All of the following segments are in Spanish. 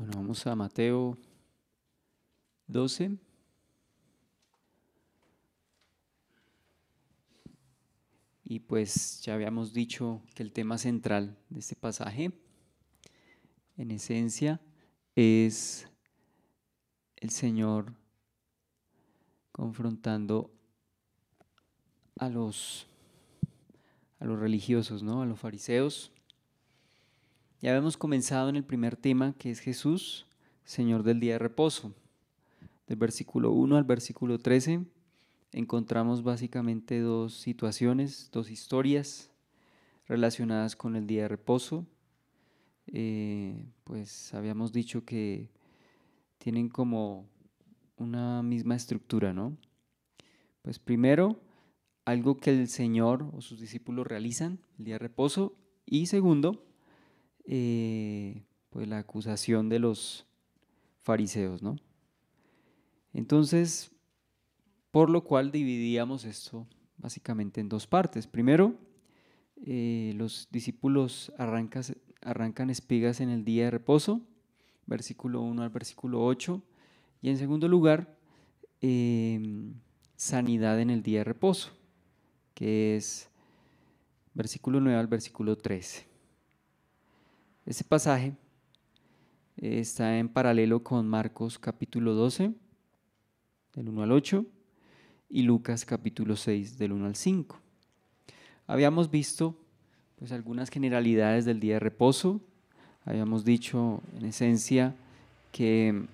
Bueno, vamos a Mateo 12. Y pues ya habíamos dicho que el tema central de este pasaje, en esencia, es el Señor confrontando a los, a los religiosos, ¿no? A los fariseos. Ya habíamos comenzado en el primer tema, que es Jesús, Señor del día de reposo. Del versículo 1 al versículo 13 encontramos básicamente dos situaciones, dos historias relacionadas con el día de reposo. Pues habíamos dicho que tienen como una misma estructura, ¿no? Pues primero, algo que el Señor o sus discípulos realizan el día de reposo, y segundo, pues la acusación de los fariseos, ¿no? Entonces, por lo cual dividíamos esto básicamente en dos partes. Primero, los discípulos arrancan espigas en el día de reposo, versículo 1 al versículo 8, y en segundo lugar, sanidad en el día de reposo, que es versículo 9 al versículo 13. Este pasaje está en paralelo con Marcos capítulo 12, del 1 al 8, y Lucas capítulo 6, del 1 al 5. Habíamos visto pues algunas generalidades del día de reposo. Habíamos dicho en esencia que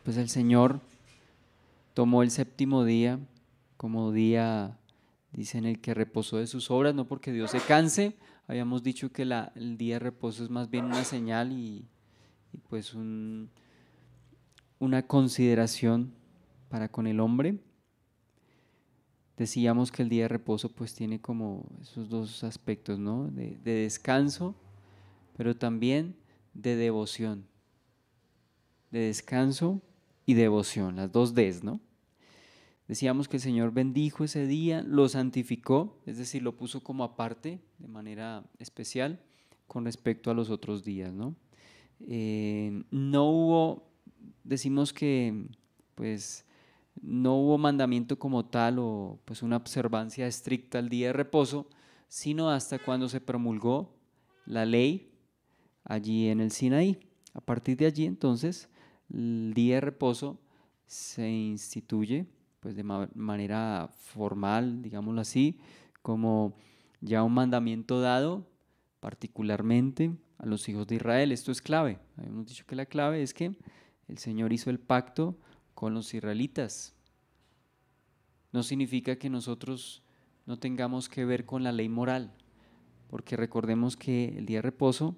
pues el Señor tomó el séptimo día como día, dice, en el que reposó de sus obras, no porque Dios se canse. Habíamos dicho que el día de reposo es más bien una señal y pues una consideración para con el hombre. Decíamos que el día de reposo pues tiene como esos dos aspectos, ¿no? De descanso, pero también de devoción. De descanso y devoción, las dos Ds, ¿no? Decíamos que el Señor bendijo ese día, lo santificó, es decir, lo puso como aparte de manera especial con respecto a los otros días, ¿no? No hubo, decimos que pues no hubo mandamiento como tal o pues una observancia estricta al día de reposo, sino hasta cuando se promulgó la ley allí en el Sinaí. A partir de allí entonces el día de reposo se instituye pues de manera formal, digámoslo así, como ya un mandamiento dado particularmente a los hijos de Israel. Esto es clave. Habíamos dicho que la clave es que el Señor hizo el pacto con los israelitas. No significa que nosotros no tengamos que ver con la ley moral, porque recordemos que el día de reposo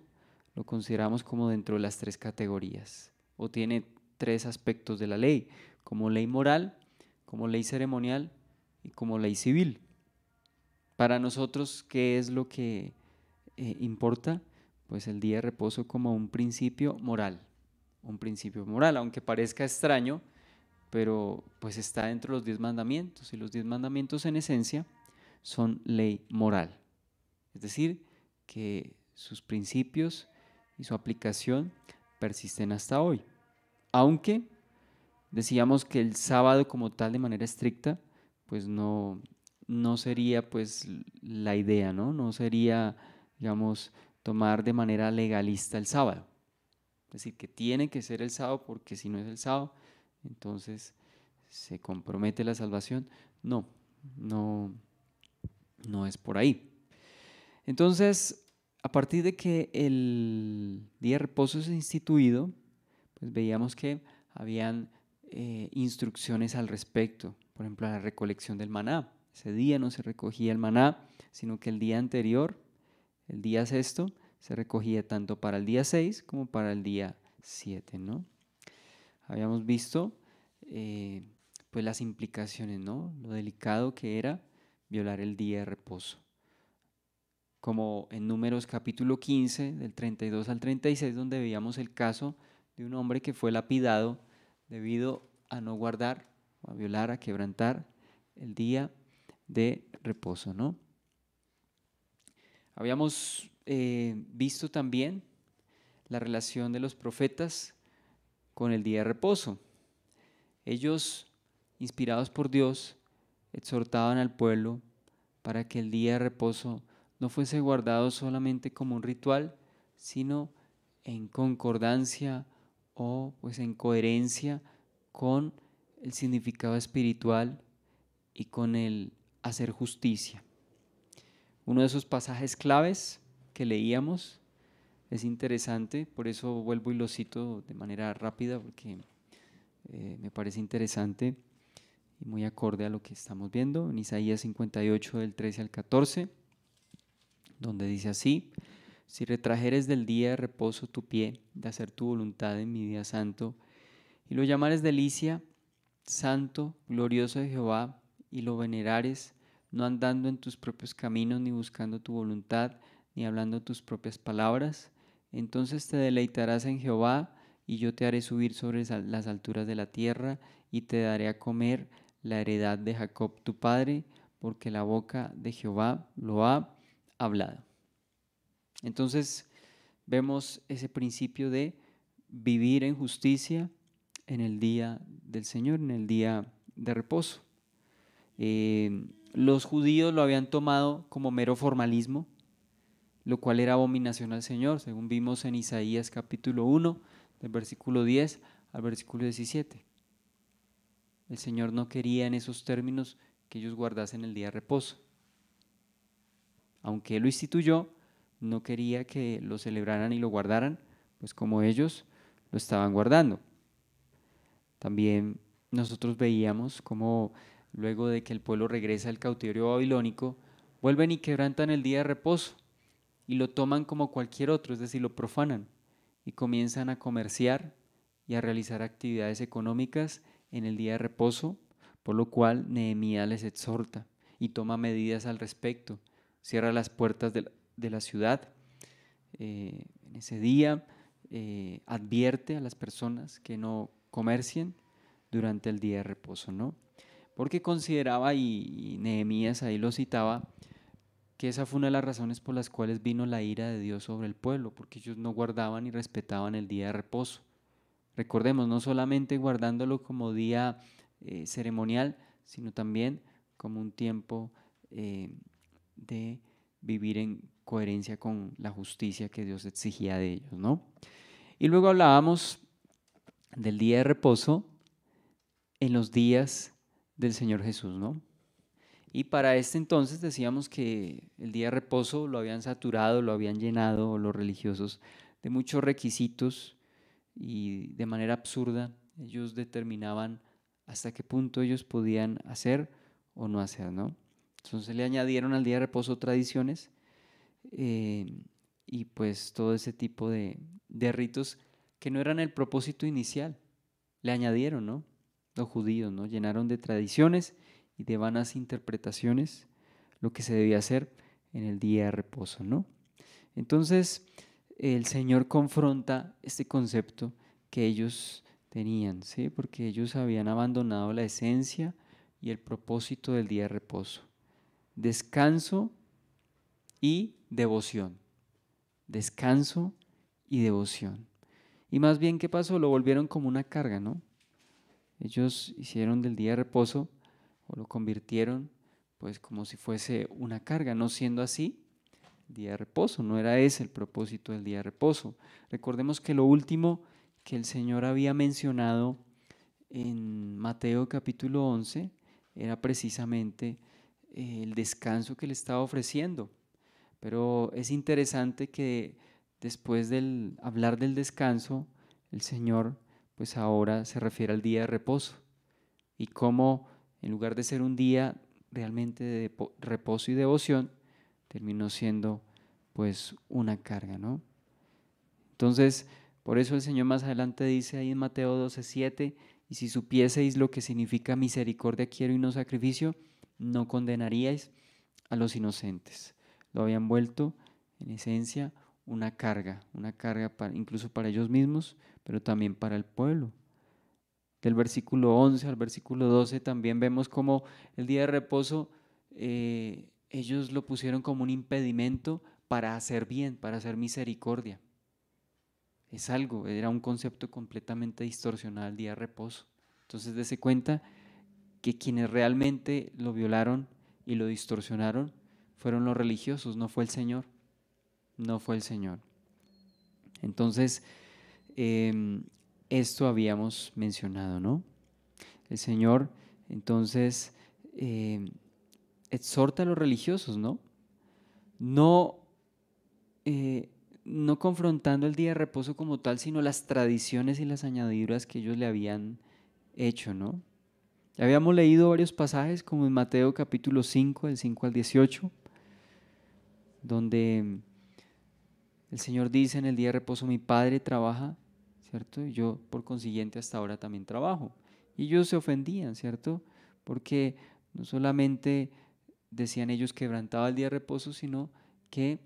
lo consideramos como dentro de las tres categorías, o tiene tres aspectos de la ley, como ley moral, como ley ceremonial y como ley civil. Para nosotros, ¿qué es lo que importa? Pues el día de reposo como un principio moral, aunque parezca extraño, pero pues está dentro de los 10 mandamientos, y los 10 mandamientos en esencia son ley moral, es decir, que sus principios y su aplicación persisten hasta hoy. Aunque decíamos que el sábado como tal de manera estricta, pues no sería pues la idea, ¿no? No sería, digamos, tomar de manera legalista el sábado. Es decir, que tiene que ser el sábado porque si no es el sábado, entonces se compromete la salvación. No, no, no es por ahí. Entonces, a partir de que el día de reposo es instituido, pues veíamos que habían instrucciones al respecto. Por ejemplo, la recolección del maná. Ese día no se recogía el maná, sino que el día anterior, el día sexto, se recogía tanto para el día 6 como para el día 7, ¿no? Habíamos visto pues las implicaciones, ¿no? Lo delicado que era violar el día de reposo. Como en Números capítulo 15, del 32 al 36, donde veíamos el caso de un hombre que fue lapidado debido a no guardar, a violar, a quebrantar el día de reposo, ¿no? Habíamos visto también la relación de los profetas con el día de reposo. Ellos, inspirados por Dios, exhortaban al pueblo para que el día de reposo no fuese guardado solamente como un ritual, sino en concordancia o pues en coherencia con el significado espiritual y con el hacer justicia. Uno de esos pasajes claves que leíamos es interesante, por eso vuelvo y lo cito de manera rápida porque me parece interesante y muy acorde a lo que estamos viendo en Isaías 58 del 13 al 14, donde dice así: si retrajeres del día de reposo tu pie de hacer tu voluntad en mi día santo, y lo llamares delicia, santo, glorioso de Jehová, y lo venerares, no andando en tus propios caminos, ni buscando tu voluntad, ni hablando tus propias palabras, entonces te deleitarás en Jehová, y yo te haré subir sobre las alturas de la tierra, y te daré a comer la heredad de Jacob tu padre, porque la boca de Jehová lo ha hablado. Entonces vemos ese principio de vivir en justicia en el día del Señor, en el día de reposo. Los judíos lo habían tomado como mero formalismo, lo cual era abominación al Señor, según vimos en Isaías capítulo 1, del versículo 10 al versículo 17. El Señor no quería en esos términos que ellos guardasen el día de reposo. Aunque Él lo instituyó, no quería que lo celebraran y lo guardaran, pues como ellos lo estaban guardando. También nosotros veíamos cómo luego de que el pueblo regresa al cautiverio babilónico, vuelven y quebrantan el día de reposo y lo toman como cualquier otro, es decir, lo profanan y comienzan a comerciar y a realizar actividades económicas en el día de reposo, por lo cual Nehemías les exhorta y toma medidas al respecto. Cierra las puertas de la ciudad en ese día, advierte a las personas que no comercien durante el día de reposo, ¿no? Porque consideraba, y Nehemías ahí lo citaba, que esa fue una de las razones por las cuales vino la ira de Dios sobre el pueblo, porque ellos no guardaban y respetaban el día de reposo. Recordemos, no solamente guardándolo como día ceremonial, sino también como un tiempo de vivir en coherencia con la justicia que Dios exigía de ellos, ¿no? Y luego hablábamos del día de reposo en los días del Señor Jesús, ¿no? Y para este entonces decíamos que el día de reposo lo habían saturado, lo habían llenado los religiosos de muchos requisitos y de manera absurda ellos determinaban hasta qué punto ellos podían hacer o no hacer, ¿no? Entonces le añadieron al día de reposo tradiciones y pues todo ese tipo de ritos que no eran el propósito inicial, le añadieron, ¿no? Los judíos, ¿no? Llenaron de tradiciones y de vanas interpretaciones lo que se debía hacer en el día de reposo, ¿no? Entonces el Señor confronta este concepto que ellos tenían, ¿sí? Porque ellos habían abandonado la esencia y el propósito del día de reposo. Descanso y devoción. Descanso y devoción. Y más bien, ¿qué pasó? Lo volvieron como una carga, ¿no? Ellos hicieron del día de reposo o lo convirtieron pues como si fuese una carga, no siendo así el día de reposo, no era ese el propósito del día de reposo. Recordemos que lo último que el Señor había mencionado en Mateo capítulo 11 era precisamente el descanso que le estaba ofreciendo. Pero es interesante que después del hablar del descanso, el Señor pues ahora se refiere al día de reposo y cómo en lugar de ser un día realmente de reposo y devoción, terminó siendo pues una carga, ¿no? Entonces, por eso el Señor más adelante dice ahí en Mateo 12:7, y si supieseis lo que significa misericordia quiero y no sacrificio, no condenaríais a los inocentes. Lo habían vuelto en esencia una carga incluso para ellos mismos, pero también para el pueblo. Del versículo 11 al versículo 12 también vemos como el día de reposo ellos lo pusieron como un impedimento para hacer bien, para hacer misericordia. es algo, era un concepto completamente distorsionado el día de reposo. Entonces dése cuenta que quienes realmente lo violaron y lo distorsionaron fueron los religiosos, no fue el Señor, no fue el Señor. Entonces, esto habíamos mencionado, ¿no? El Señor, entonces, exhorta a los religiosos, ¿no? No, eh, no confrontando el día de reposo como tal, sino las tradiciones y las añadiduras que ellos le habían hecho, ¿no? Ya habíamos leído varios pasajes, como en Mateo capítulo 5, del 5 al 18, donde el Señor dice: en el día de reposo mi Padre trabaja, ¿cierto? Y yo por consiguiente hasta ahora también trabajo. Y ellos se ofendían, ¿cierto? Porque no solamente decían ellos quebrantaba el día de reposo, sino que,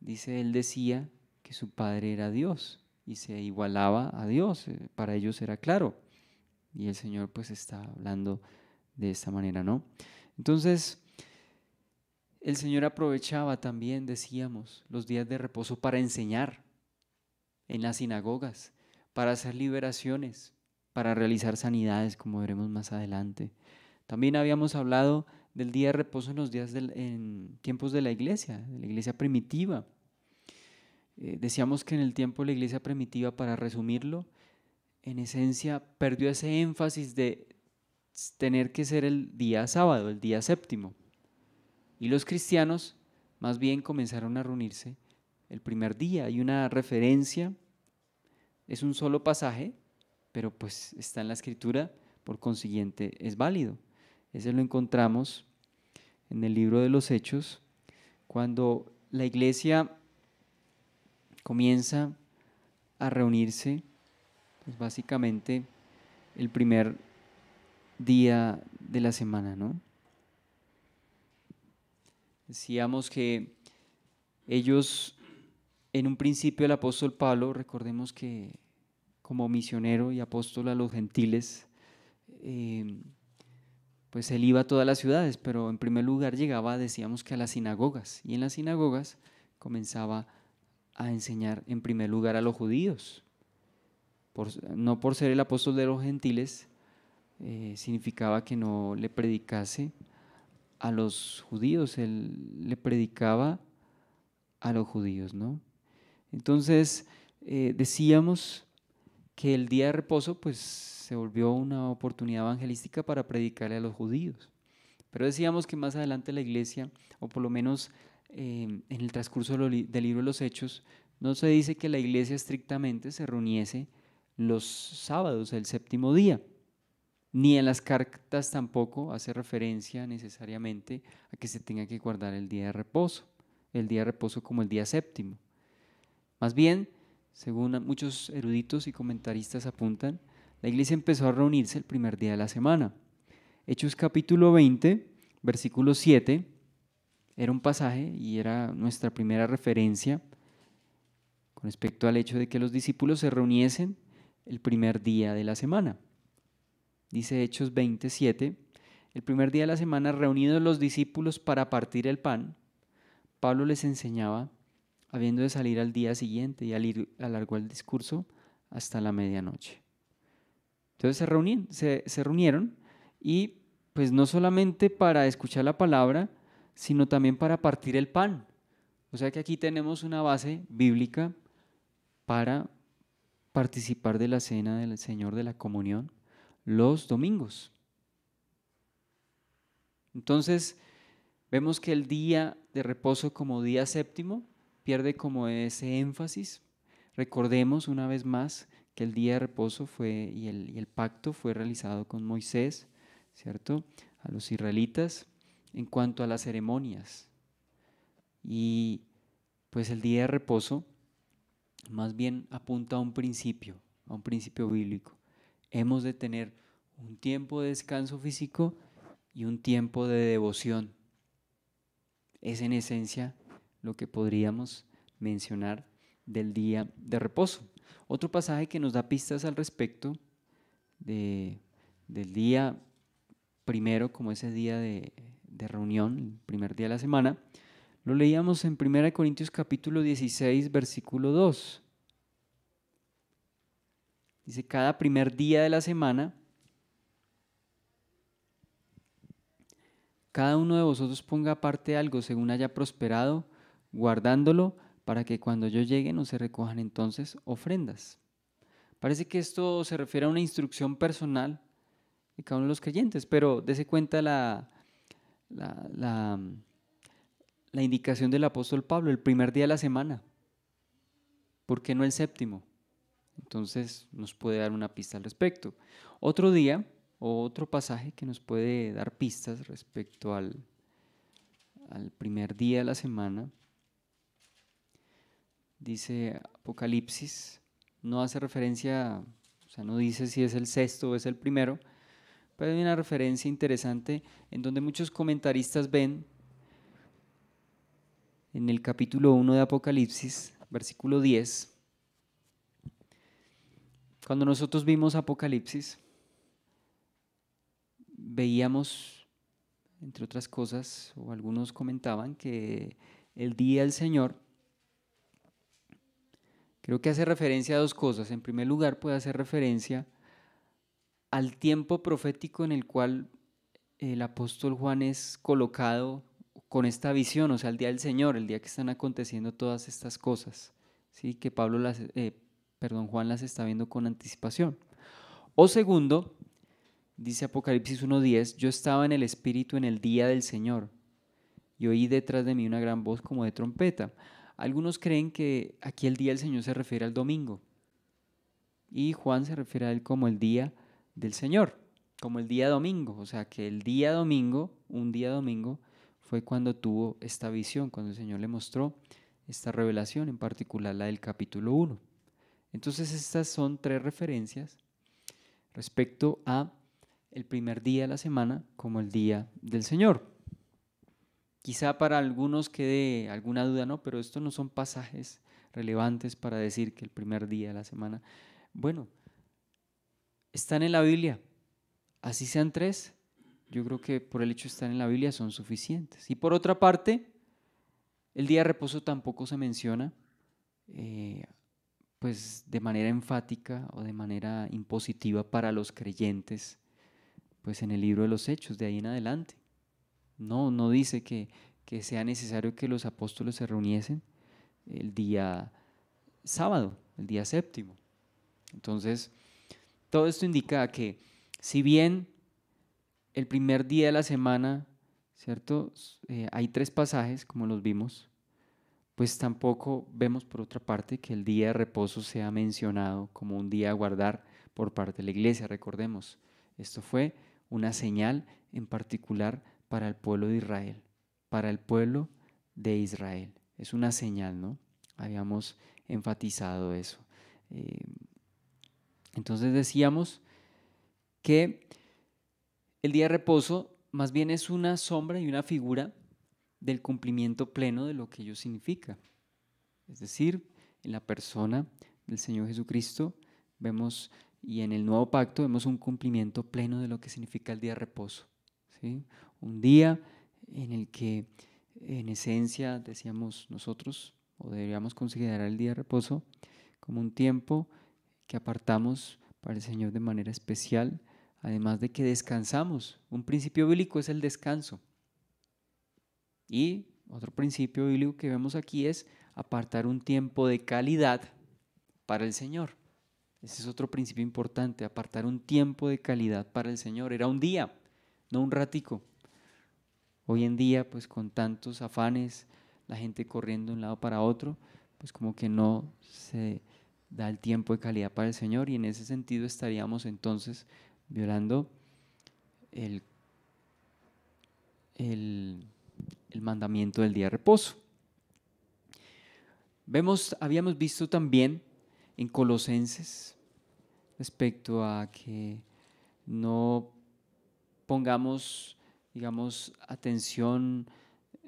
dice, él decía que su Padre era Dios y se igualaba a Dios. Para ellos era claro. Y el Señor pues está hablando de esta manera, ¿no? Entonces, el Señor aprovechaba también, decíamos, los días de reposo para enseñar en las sinagogas, para hacer liberaciones, para realizar sanidades, como veremos más adelante. También habíamos hablado del día de reposo en los días en tiempos de la iglesia primitiva. Decíamos que en el tiempo de la iglesia primitiva, para resumirlo, en esencia perdió ese énfasis de tener que ser el día sábado, el día séptimo. Y los cristianos más bien comenzaron a reunirse el primer día. Hay una referencia, es un solo pasaje, pero pues está en la escritura, por consiguiente es válido. Ese lo encontramos en el libro de los Hechos, cuando la iglesia comienza a reunirse, pues básicamente el primer día de la semana, ¿no? Decíamos que ellos, en un principio el apóstol Pablo, recordemos que como misionero y apóstol a los gentiles, pues él iba a todas las ciudades, pero en primer lugar llegaba, decíamos que a las sinagogas, y en las sinagogas comenzaba a enseñar en primer lugar a los judíos. No por ser el apóstol de los gentiles, significaba que no le predicase a los judíos, él le predicaba a los judíos, ¿no? Entonces, decíamos que el día de reposo pues se volvió una oportunidad evangelística para predicarle a los judíos. Pero decíamos que más adelante la iglesia, o por lo menos en el transcurso del libro de los Hechos, no se dice que la iglesia estrictamente se reuniese los sábados, el séptimo día, ni en las cartas tampoco hace referencia necesariamente a que se tenga que guardar el día de reposo como el día séptimo. Más bien, según muchos eruditos y comentaristas apuntan, la iglesia empezó a reunirse el primer día de la semana. Hechos capítulo 20, versículo 7, era un pasaje y era nuestra primera referencia con respecto al hecho de que los discípulos se reuniesen el primer día de la semana. Dice Hechos 27, el primer día de la semana, reunidos los discípulos para partir el pan, Pablo les enseñaba, habiendo de salir al día siguiente, y alargó el discurso hasta la medianoche. Entonces se reunieron y pues no solamente para escuchar la palabra, sino también para partir el pan. O sea que aquí tenemos una base bíblica para participar de la cena del Señor, de la comunión, los domingos. Entonces, vemos que el día de reposo como día séptimo pierde como ese énfasis. Recordemos una vez más que el día de reposo fue y el pacto fue realizado con Moisés, ¿cierto? A los israelitas en cuanto a las ceremonias. Y pues el día de reposo más bien apunta a un principio bíblico. Hemos de tener un tiempo de descanso físico y un tiempo de devoción. Es en esencia lo que podríamos mencionar del día de reposo. Otro pasaje que nos da pistas al respecto del día primero, como ese día de reunión, el primer día de la semana, Lo leíamos en 1 Corintios capítulo 16, versículo 2. Dice, cada primer día de la semana, cada uno de vosotros ponga aparte algo según haya prosperado, guardándolo para que cuando yo llegue no se recojan entonces ofrendas. Parece que esto se refiere a una instrucción personal de cada uno de los creyentes, pero dése cuenta la indicación del apóstol Pablo, el primer día de la semana. ¿Por qué no el séptimo? Entonces nos puede dar una pista al respecto. Otro día o otro pasaje que nos puede dar pistas respecto al primer día de la semana, dice Apocalipsis, no hace referencia, o sea, no dice si es el sexto o es el primero, pero hay una referencia interesante en donde muchos comentaristas ven en el capítulo 1 de Apocalipsis, versículo 10. Cuando nosotros vimos Apocalipsis, veíamos, entre otras cosas, o algunos comentaban que el día del Señor, creo que hace referencia a dos cosas. En primer lugar, puede hacer referencia al tiempo profético en el cual el apóstol Juan es colocado con esta visión, o sea, el día del Señor, el día que están aconteciendo todas estas cosas, ¿sí? Que Juan las está viendo con anticipación. O segundo, dice Apocalipsis 1:10, yo estaba en el Espíritu en el día del Señor y oí detrás de mí una gran voz como de trompeta. Algunos creen que aquí el día del Señor se refiere al domingo y Juan se refiere a él como el día del Señor, como el día domingo, o sea que el día domingo, un día domingo, fue cuando tuvo esta visión, cuando el Señor le mostró esta revelación, en particular la del capítulo 1. Entonces estas son tres referencias respecto a el primer día de la semana como el día del Señor. Quizá para algunos quede alguna duda, ¿no? Pero estos no son pasajes relevantes para decir que el primer día de la semana, bueno, están en la Biblia, así sean tres, yo creo que por el hecho de estar en la Biblia son suficientes. Y por otra parte, el día de reposo tampoco se menciona pues de manera enfática o de manera impositiva para los creyentes, pues en el libro de los Hechos, de ahí en adelante. No dice que sea necesario que los apóstoles se reuniesen el día sábado, el día séptimo. Entonces, todo esto indica que si bien el primer día de la semana, ¿cierto? Hay tres pasajes, como los vimos, pues tampoco vemos por otra parte que el día de reposo sea mencionado como un día a guardar por parte de la iglesia. Recordemos, esto fue una señal en particular para el pueblo de Israel, para el pueblo de Israel. Es una señal, ¿no? Habíamos enfatizado eso. Entonces decíamos que el día de reposo más bien es una sombra y una figura del cumplimiento pleno de lo que ello significa. Es decir, en la persona del Señor Jesucristo vemos, y en el nuevo pacto vemos un cumplimiento pleno de lo que significa el día de reposo, ¿sí? Un día en el que en esencia decíamos nosotros, o deberíamos considerar el día de reposo como un tiempo que apartamos para el Señor de manera especial, además de que descansamos. Un principio bíblico es el descanso. Y otro principio bíblico que vemos aquí es apartar un tiempo de calidad para el Señor. Ese es otro principio importante, apartar un tiempo de calidad para el Señor. Era un día, no un ratico. Hoy en día, pues con tantos afanes, la gente corriendo de un lado para otro, pues como que no se da el tiempo de calidad para el Señor, y en ese sentido estaríamos entonces violando el mandamiento del día de reposo. Habíamos visto también en Colosenses respecto a que no pongamos, digamos, atención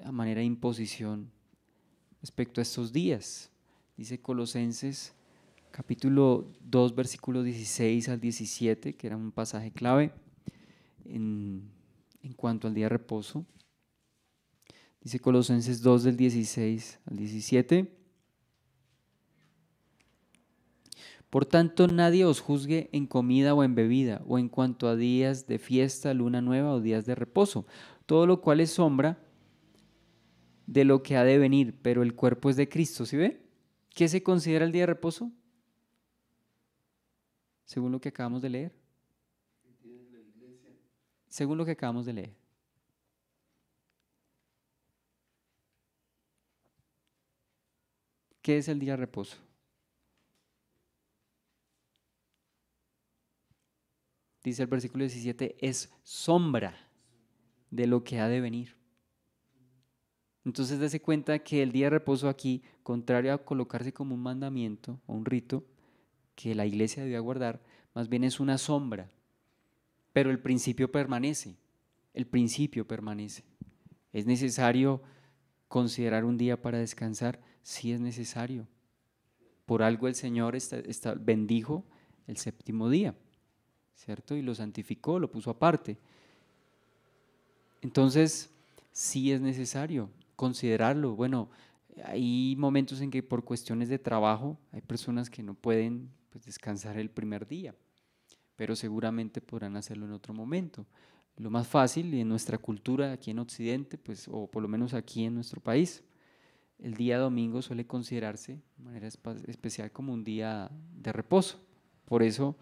a manera de imposición respecto a estos días. Dice Colosenses capítulo 2, versículos 16 al 17, que era un pasaje clave en cuanto al día de reposo. Dice Colosenses 2 del 16 al 17. Por tanto, nadie os juzgue en comida o en bebida, o en cuanto a días de fiesta, luna nueva o días de reposo, todo lo cual es sombra de lo que ha de venir, pero el cuerpo es de Cristo. ¿Sí ve? ¿Qué se considera el día de reposo? Según lo que acabamos de leer. Según lo que acabamos de leer. ¿Qué es el día de reposo? Dice el versículo 17, es sombra de lo que ha de venir. Entonces dése cuenta que el día de reposo aquí, contrario a colocarse como un mandamiento o un rito que la iglesia debía guardar, más bien es una sombra, pero el principio permanece, el principio permanece. ¿Es necesario considerar un día para descansar? Sí es necesario. Por algo el Señor bendijo el séptimo día, ¿cierto? Y lo santificó, lo puso aparte. Entonces, sí es necesario considerarlo. Bueno, hay momentos en que por cuestiones de trabajo hay personas que no pueden pues, descansar el primer día, pero seguramente podrán hacerlo en otro momento. Lo más fácil, y en nuestra cultura aquí en Occidente, pues, o por lo menos aquí en nuestro país, el día domingo suele considerarse de manera especial como un día de reposo. Por eso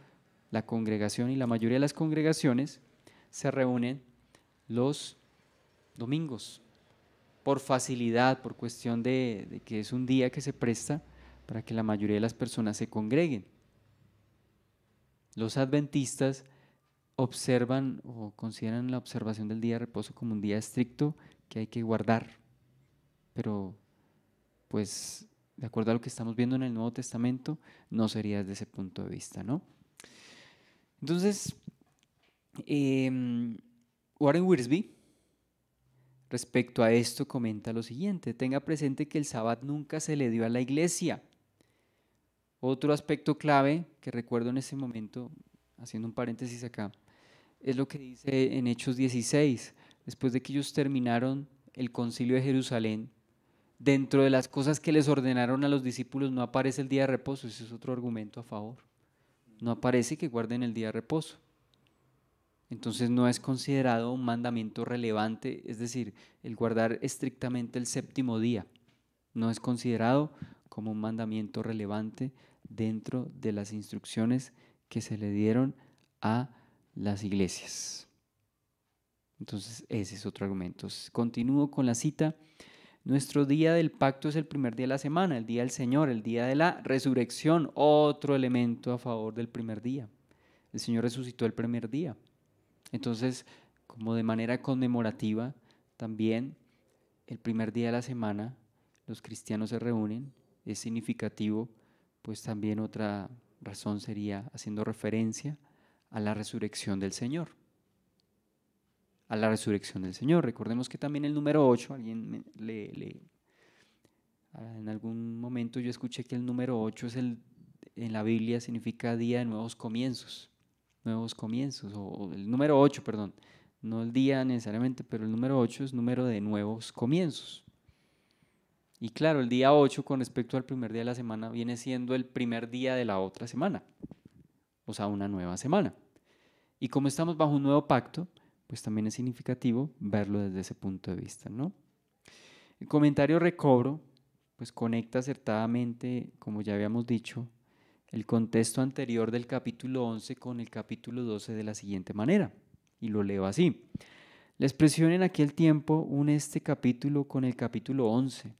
la congregación y la mayoría de las congregaciones se reúnen los domingos, por facilidad, por cuestión de que es un día que se presta para que la mayoría de las personas se congreguen. Los adventistas observan o consideran la observación del día de reposo como un día estricto que hay que guardar, pero pues de acuerdo a lo que estamos viendo en el Nuevo Testamento, no sería desde ese punto de vista, ¿no? Entonces, Warren Wiersbe, respecto a esto, comenta lo siguiente: tenga presente que el Sabbat nunca se le dio a la iglesia. Otro aspecto clave que recuerdo en ese momento, haciendo un paréntesis acá, es lo que dice en Hechos 16, después de que ellos terminaron el concilio de Jerusalén, dentro de las cosas que les ordenaron a los discípulos no aparece el día de reposo. Ese es otro argumento a favor. No aparece que guarden el día de reposo. Entonces no es considerado un mandamiento relevante, es decir, el guardar estrictamente el séptimo día no es considerado como un mandamiento relevante dentro de las instrucciones que se le dieron a las iglesias. Entonces ese es otro argumento. Continúo con la cita. Nuestro día del pacto es el primer día de la semana, el día del Señor, el día de la resurrección, otro elemento a favor del primer día. El Señor resucitó el primer día. Entonces, como de manera conmemorativa, también el primer día de la semana los cristianos se reúnen, es significativo, pues también otra razón sería haciendo referencia a la resurrección del Señor. A la resurrección del Señor. Recordemos que también el número 8, alguien en algún momento yo escuché que el número 8 en la Biblia significa día de nuevos comienzos. Nuevos comienzos, o el número 8, perdón, no el día necesariamente, pero el número 8 es número de nuevos comienzos. Y claro, el día 8 con respecto al primer día de la semana viene siendo el primer día de la otra semana, o sea, una nueva semana. Y como estamos bajo un nuevo pacto, pues también es significativo verlo desde ese punto de vista, ¿no? El comentario recobro, pues conecta acertadamente, como ya habíamos dicho, el contexto anterior del capítulo 11 con el capítulo 12 de la siguiente manera, y lo leo así. La expresión en aquel tiempo une este capítulo con el capítulo 11,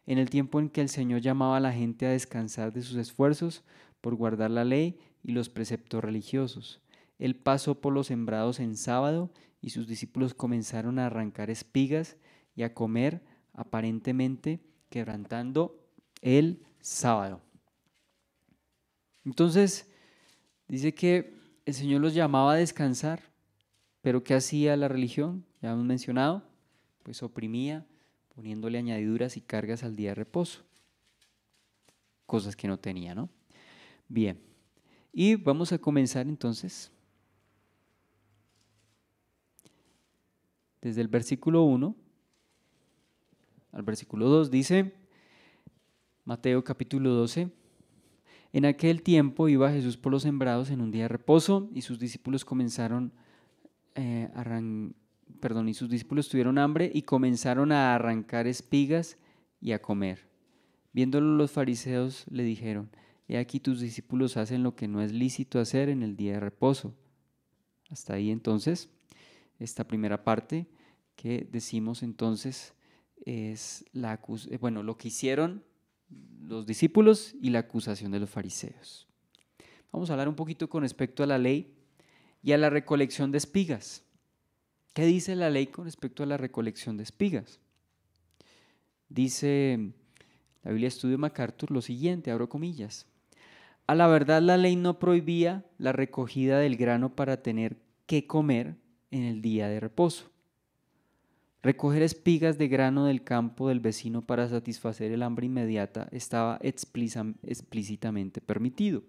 en el tiempo en que el Señor llamaba a la gente a descansar de sus esfuerzos por guardar la ley y los preceptos religiosos. Él pasó por los sembrados en sábado y sus discípulos comenzaron a arrancar espigas y a comer, aparentemente quebrantando el sábado. Entonces, dice que el Señor los llamaba a descansar, pero ¿qué hacía la religión? Ya hemos mencionado, pues oprimía, poniéndole añadiduras y cargas al día de reposo, cosas que no tenía, ¿no? Bien, y vamos a comenzar entonces desde el versículo 1 al versículo 2, dice Mateo capítulo 12. En aquel tiempo iba Jesús por los sembrados en un día de reposo y sus discípulos y sus discípulos tuvieron hambre y comenzaron a arrancar espigas y a comer. Viéndolo los fariseos le dijeron: He aquí tus discípulos hacen lo que no es lícito hacer en el día de reposo. Hasta ahí entonces, esta primera parte que decimos entonces es lo que hicieron los discípulos y la acusación de los fariseos. Vamos a hablar un poquito con respecto a la ley y a la recolección de espigas. ¿Qué dice la ley con respecto a la recolección de espigas? Dice la Biblia Estudio MacArthur lo siguiente, abro comillas: a la verdad la ley no prohibía la recogida del grano para tener que comer en el día de reposo. Recoger espigas de grano del campo del vecino para satisfacer el hambre inmediata estaba explícitamente permitido.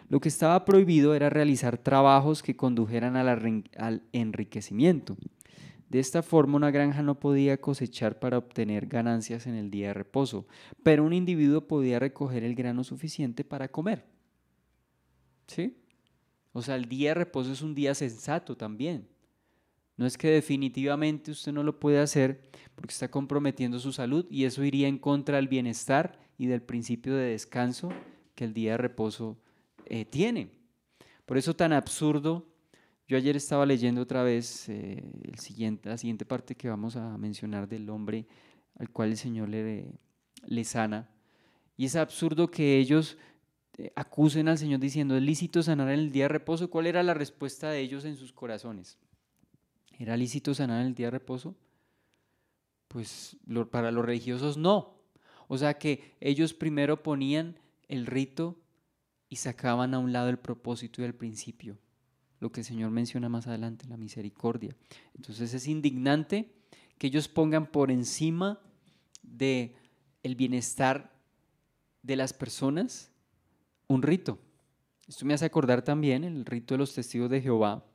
Lo que estaba prohibido era realizar trabajos que condujeran al enriquecimiento. De esta forma, una granja no podía cosechar para obtener ganancias en el día de reposo, pero un individuo podía recoger el grano suficiente para comer. ¿Sí? O sea, el día de reposo es un día sensato también. No es que definitivamente usted no lo puede hacer porque está comprometiendo su salud y eso iría en contra del bienestar y del principio de descanso que el día de reposo tiene. Por eso tan absurdo. Yo ayer estaba leyendo otra vez la siguiente parte que vamos a mencionar del hombre al cual el Señor le sana. Y es absurdo que ellos acusen al Señor diciendo: ¿es lícito sanar en el día de reposo? ¿Cuál era la respuesta de ellos en sus corazones? ¿Era lícito sanar en el día de reposo? Pues para los religiosos no. O sea que ellos primero ponían el rito y sacaban a un lado el propósito y el principio. Lo que el Señor menciona más adelante, la misericordia. Entonces es indignante que ellos pongan por encima de el bienestar de las personas un rito. Esto me hace acordar también el rito de los testigos de Jehová,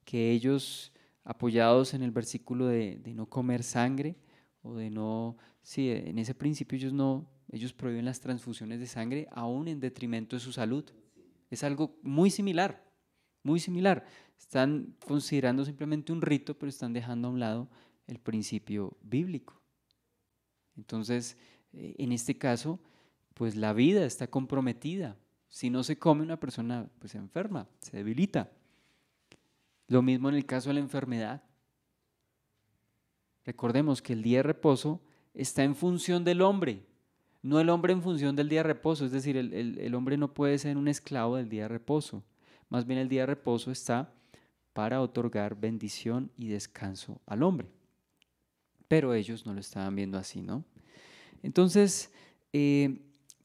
que ellos, apoyados en el versículo de no comer sangre, o de no, sí, en ese principio ellos prohíben las transfusiones de sangre aún en detrimento de su salud. Es algo muy similar, muy similar. Están considerando simplemente un rito, pero están dejando a un lado el principio bíblico. Entonces, en este caso, pues la vida está comprometida. Si no se come, una persona pues se enferma, se debilita. Lo mismo en el caso de la enfermedad. Recordemos que el día de reposo está en función del hombre, no el hombre en función del día de reposo. Es decir, el hombre no puede ser un esclavo del día de reposo. Más bien el día de reposo está para otorgar bendición y descanso al hombre. Pero ellos no lo estaban viendo así, ¿no? Entonces,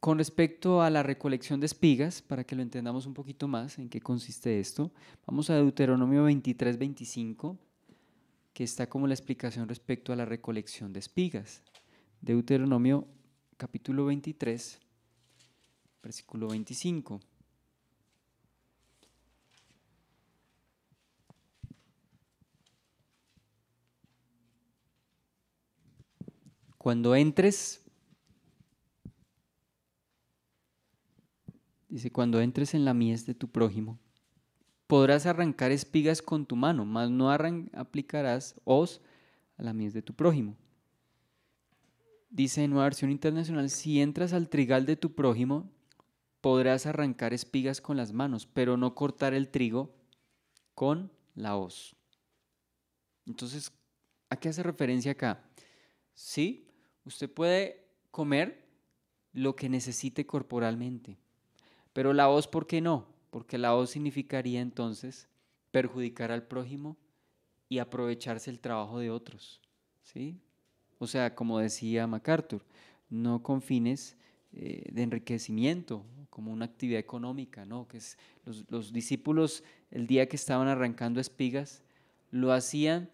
con respecto a la recolección de espigas, para que lo entendamos un poquito más en qué consiste esto, vamos a Deuteronomio 23, 25, que está como la explicación respecto a la recolección de espigas. Deuteronomio capítulo 23, versículo 25. Cuando entres, dice, cuando entres en la mies de tu prójimo, podrás arrancar espigas con tu mano, mas no aplicarás hoz a la mies de tu prójimo. Dice en Nueva Versión Internacional: si entras al trigal de tu prójimo, podrás arrancar espigas con las manos, pero no cortar el trigo con la hoz. Entonces, ¿a qué hace referencia acá? Sí, usted puede comer lo que necesite corporalmente, pero la hoz, ¿por qué no? Porque la hoz significaría entonces perjudicar al prójimo y aprovecharse el trabajo de otros, ¿sí? O sea, como decía MacArthur, no con fines de enriquecimiento, como una actividad económica, ¿no? Que los discípulos, el día que estaban arrancando espigas, lo hacían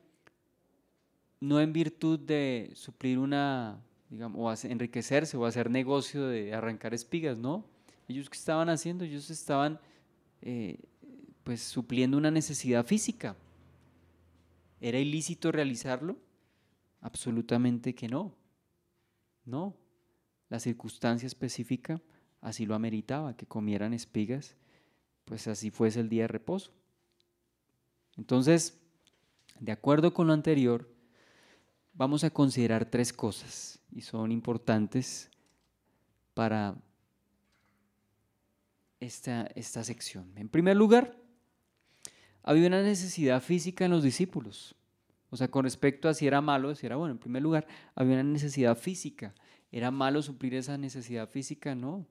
no en virtud de suplir digamos, o enriquecerse o hacer negocio de arrancar espigas, ¿no? Ellos ¿qué estaban haciendo? Ellos estaban eh, pues supliendo una necesidad física. ¿Era ilícito realizarlo? Absolutamente que no. No, la circunstancia específica así lo ameritaba, que comieran espigas, pues así fuese el día de reposo. Entonces, de acuerdo con lo anterior, vamos a considerar tres cosas y son importantes para esta sección. En primer lugar, había una necesidad física en los discípulos. O sea, con respecto a si era malo, si era bueno, en primer lugar, había una necesidad física. ¿Era malo suplir esa necesidad física? No.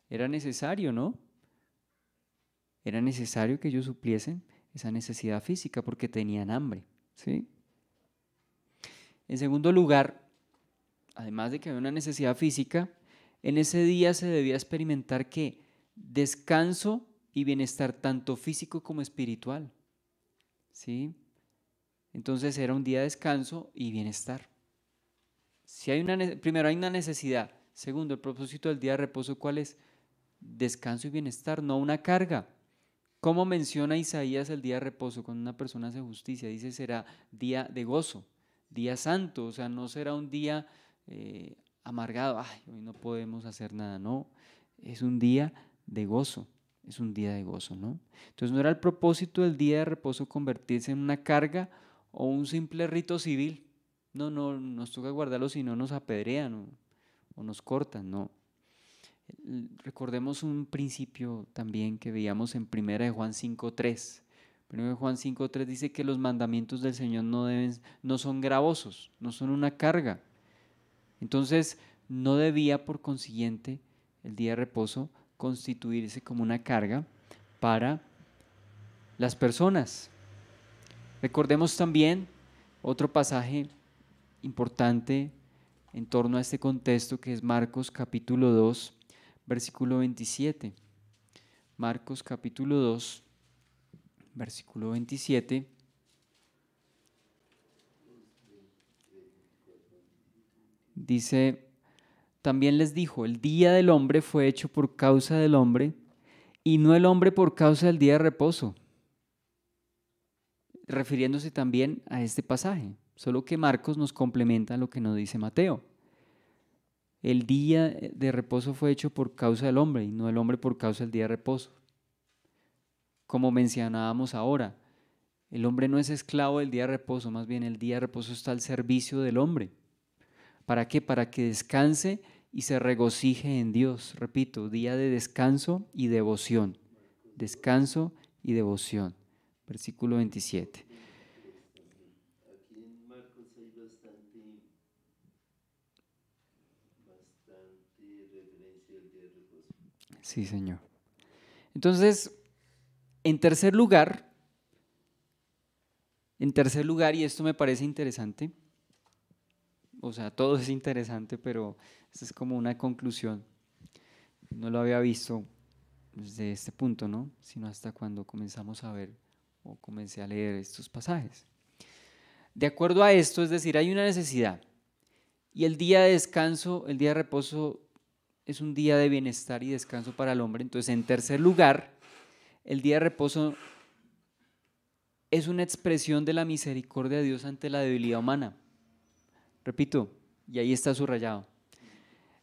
Era necesario, ¿no? Era necesario que ellos supliesen esa necesidad física porque tenían hambre, ¿sí? En segundo lugar, además de que había una necesidad física, en ese día se debía experimentar que descanso y bienestar tanto físico como espiritual, ¿sí? Entonces era un día de descanso y bienestar. Si hay primero hay una necesidad, segundo, el propósito del día de reposo, ¿cuál es? Descanso y bienestar, no una carga. ¿Cómo menciona Isaías el día de reposo cuando una persona hace justicia? Dice será día de gozo, día santo, o sea, no será un día amargado, ay, hoy no podemos hacer nada, no, es un día de gozo, es un día de gozo, ¿no? Entonces no era el propósito del día de reposo convertirse en una carga o un simple rito civil, no, nos toca guardarlo si no nos apedrean o nos cortan, no. Recordemos un principio también que veíamos en 1 de Juan 5:3. 1 de Juan 5:3 dice que los mandamientos del Señor no son gravosos, no son una carga. Entonces, no debía por consiguiente el día de reposo constituirse como una carga para las personas. Recordemos también otro pasaje importante en torno a este contexto que es Marcos capítulo 2, versículo 27. Marcos capítulo 2, versículo 27. Dice, también les dijo, el día del hombre fue hecho por causa del hombre y no el hombre por causa del día de reposo. Refiriéndose también a este pasaje, solo que Marcos nos complementa lo que nos dice Mateo. El día de reposo fue hecho por causa del hombre y no el hombre por causa del día de reposo. Como mencionábamos ahora, el hombre no es esclavo del día de reposo, más bien el día de reposo está al servicio del hombre. ¿Para qué? Para que descanse y se regocije en Dios. Repito, día de descanso y devoción. Descanso y devoción. Versículo 27. Aquí en Marcos hay bastante referencia al día de reposo. Sí, Señor. Entonces, en tercer lugar, y esto me parece interesante, o sea, todo es interesante, pero esta es como una conclusión. No lo había visto desde este punto, ¿no? Sino hasta cuando comenzamos a ver o comencé a leer estos pasajes. De acuerdo a esto, es decir, hay una necesidad y el día de descanso, el día de reposo es un día de bienestar y descanso para el hombre. Entonces, en tercer lugar, el día de reposo es una expresión de la misericordia de Dios ante la debilidad humana. Repito, y ahí está subrayado.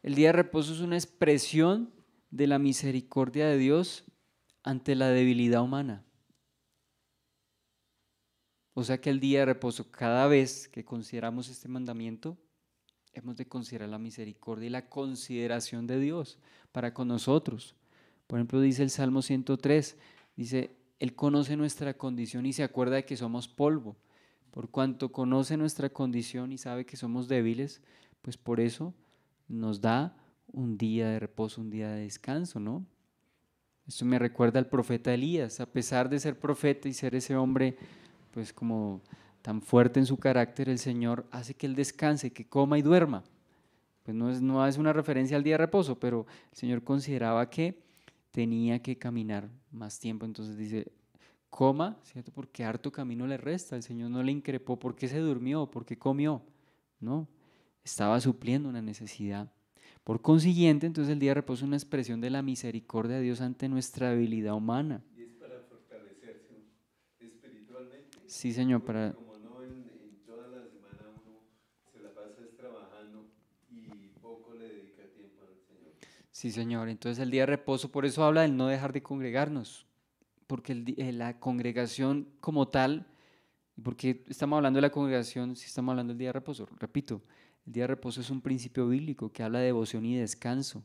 El día de reposo es una expresión de la misericordia de Dios ante la debilidad humana. O sea que el día de reposo, cada vez que consideramos este mandamiento, hemos de considerar la misericordia y la consideración de Dios para con nosotros. Por ejemplo, dice el Salmo 103, dice, Él conoce nuestra condición y se acuerda de que somos polvo. Por cuanto conoce nuestra condición y sabe que somos débiles, pues por eso nos da un día de reposo, un día de descanso, ¿no? Esto me recuerda al profeta Elías, a pesar de ser profeta y ser ese hombre, pues como tan fuerte en su carácter, el Señor hace que él descanse, que coma y duerma. Pues no es una referencia al día de reposo, pero el Señor consideraba que tenía que caminar más tiempo, entonces dice, coma, ¿cierto? Porque harto camino le resta, el Señor no le increpó, ¿por qué se durmió? ¿Por qué comió? No, estaba supliendo una necesidad. Por consiguiente, entonces el día de reposo es una expresión de la misericordia de Dios ante nuestra debilidad humana. Y es para fortalecerse espiritualmente, Sí, Señor, porque para... como no en toda la semana uno se la pasa trabajando y poco Sí, Señor. Entonces el día de reposo, por eso habla del no dejar de congregarnos, porque la congregación como tal, ¿y por qué estamos hablando de la congregación si estamos hablando del día de reposo? Repito, el día de reposo es un principio bíblico que habla de devoción y descanso.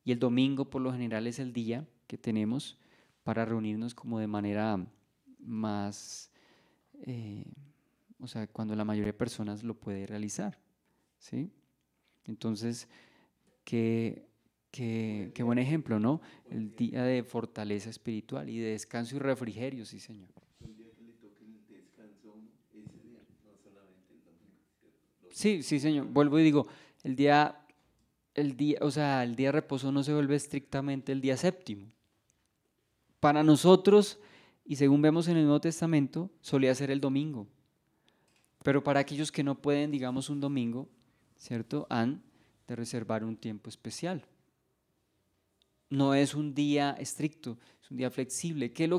Y el domingo por lo general es el día que tenemos para reunirnos como de manera más, eh, o sea, cuando la mayoría de personas lo puede realizar, ¿sí? Entonces, qué, qué buen ejemplo, ¿no? Buen El día, día de fortaleza espiritual y de descanso y refrigerio, sí, Señor. buen día que le toque el descanso a uno ese día, no solamente el domingo, ¿cierto? Los Sí, otros sí, días Señor. también. Vuelvo y digo, o sea, el día de reposo no se vuelve estrictamente el día séptimo. Para nosotros, y según vemos en el Nuevo Testamento, solía ser el domingo. Pero para aquellos que no pueden, digamos, un domingo, ¿cierto? Han de reservar un tiempo especial. No es un día estricto, es un día flexible. ¿Qué es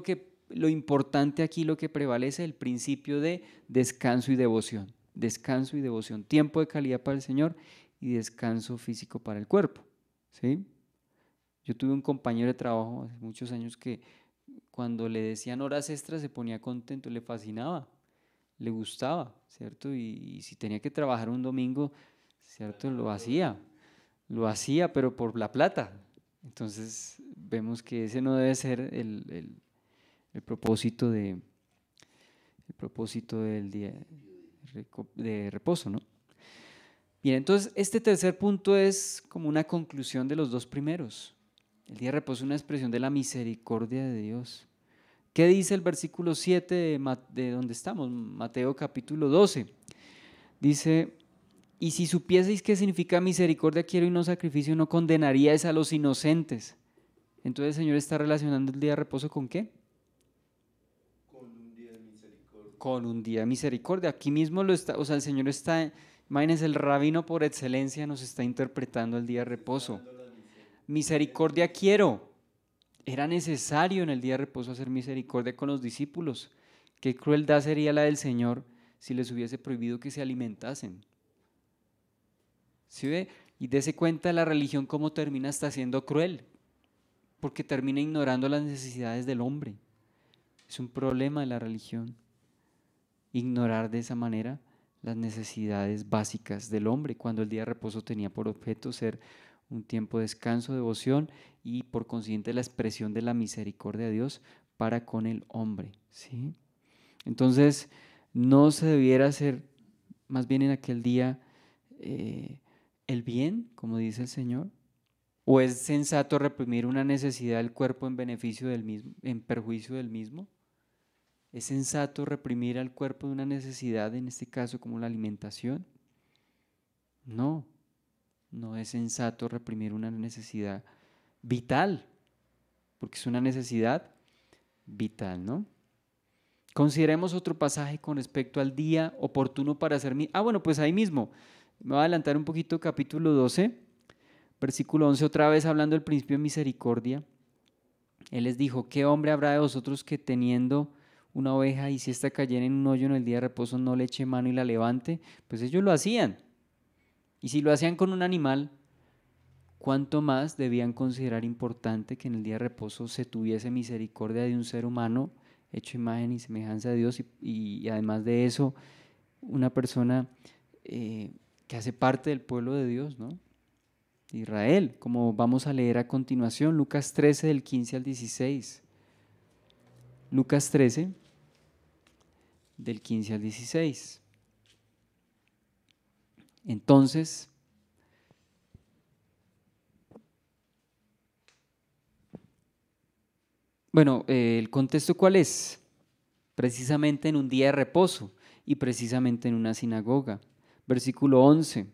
lo importante aquí, lo que prevalece? El principio de descanso y devoción. Descanso y devoción. Tiempo de calidad para el Señor y descanso físico para el cuerpo. ¿Sí? Yo tuve un compañero de trabajo hace muchos años que cuando le decían horas extras se ponía contento, le fascinaba, le gustaba, ¿cierto? Y si tenía que trabajar un domingo, ¿cierto? Lo hacía, pero por la plata. Entonces vemos que ese no debe ser el propósito el propósito del día de reposo, ¿no? Bien, entonces este tercer punto es como una conclusión de los dos primeros. El día de reposo es una expresión de la misericordia de Dios. ¿Qué dice el versículo 7 de donde estamos? Mateo capítulo 12. Dice, y si supieseis qué significa misericordia quiero y no sacrificio, no condenaríais a los inocentes. Entonces el Señor está relacionando el día de reposo ¿con qué? Con un día de misericordia. Con un día de misericordia. Aquí mismo lo está, o sea, el Señor está, imagínense, el rabino por excelencia nos está interpretando el día de Nos está reposo. dando el día de Misericordia misericordia. quiero. Era necesario en el día de reposo hacer misericordia con los discípulos. Qué crueldad sería la del Señor si les hubiese prohibido que se alimentasen. ¿Sí ve? Y dése cuenta la religión cómo termina hasta siendo cruel, porque termina ignorando las necesidades del hombre. Es un problema de la religión, ignorar de esa manera las necesidades básicas del hombre, cuando el día de reposo tenía por objeto ser un tiempo de descanso, devoción y por consiguiente la expresión de la misericordia de Dios para con el hombre, ¿sí? Entonces, no se debiera hacer más bien en aquel día el bien, como dice el Señor, o es sensato reprimir una necesidad del cuerpo en beneficio del mismo, en perjuicio del mismo. ¿Es sensato reprimir al cuerpo de una necesidad, en este caso como la alimentación? No, no es sensato reprimir una necesidad vital, porque es una necesidad vital, ¿no? Consideremos otro pasaje con respecto al día oportuno para hacer bueno, pues ahí mismo, me voy a adelantar un poquito, capítulo 12, versículo 11, otra vez hablando del principio de misericordia. Él les dijo, ¿qué hombre habrá de vosotros que teniendo una oveja y si ésta cayera en un hoyo en el día de reposo no le eche mano y la levante? Pues ellos lo hacían. Y si lo hacían con un animal, ¿cuánto más debían considerar importante que en el día de reposo se tuviese misericordia de un ser humano hecho imagen y semejanza de Dios y además de eso, una persona que hace parte del pueblo de Dios, ¿no? Israel, como vamos a leer a continuación, Lucas 13 del 15 al 16. Lucas 13 del 15 al 16. Entonces, bueno, ¿el contexto cuál es? Precisamente en un día de reposo y precisamente en una sinagoga. Versículo 11.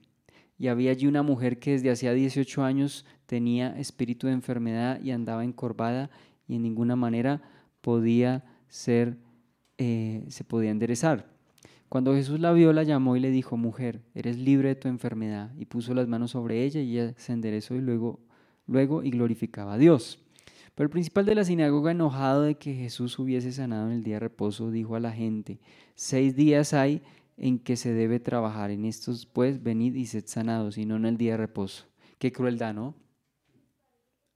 Y había allí una mujer que desde hacía 18 años tenía espíritu de enfermedad y andaba encorvada y en ninguna manera podía se podía enderezar. Cuando Jesús la vio, la llamó y le dijo, mujer, eres libre de tu enfermedad. Y puso las manos sobre ella y ella se enderezó y luego y glorificaba a Dios. Pero el principal de la sinagoga, enojado de que Jesús hubiese sanado en el día de reposo, dijo a la gente, 6 días hay en que se debe trabajar, en estos pues venid y sed sanados, y no en el día de reposo. Qué crueldad, ¿no?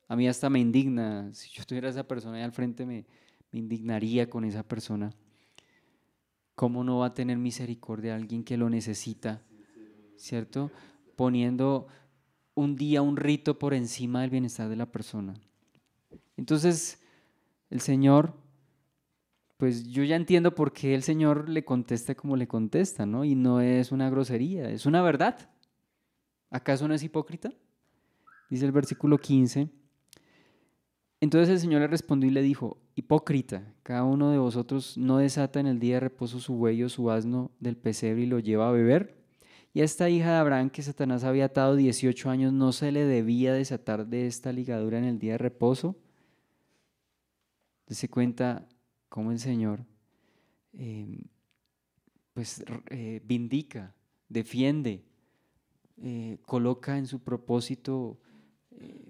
A mí hasta me indigna, si yo tuviera a esa persona ahí al frente me indignaría con esa persona. ¿Cómo no va a tener misericordia de alguien que lo necesita? ¿Cierto? Poniendo un día, un rito por encima del bienestar de la persona. Entonces, el Señor, pues yo ya entiendo por qué el Señor le contesta como le contesta, ¿no? Y no es una grosería, es una verdad. ¿Acaso no es hipócrita? Dice el versículo 15. Entonces el Señor le respondió y le dijo: hipócrita, cada uno de vosotros no desata en el día de reposo su buey o su asno del pesebre y lo lleva a beber. Y a esta hija de Abraham que Satanás había atado 18 años, ¿no se le debía desatar de esta ligadura en el día de reposo? Dese cuenta cómo el Señor pues vindica, defiende, coloca en su propósito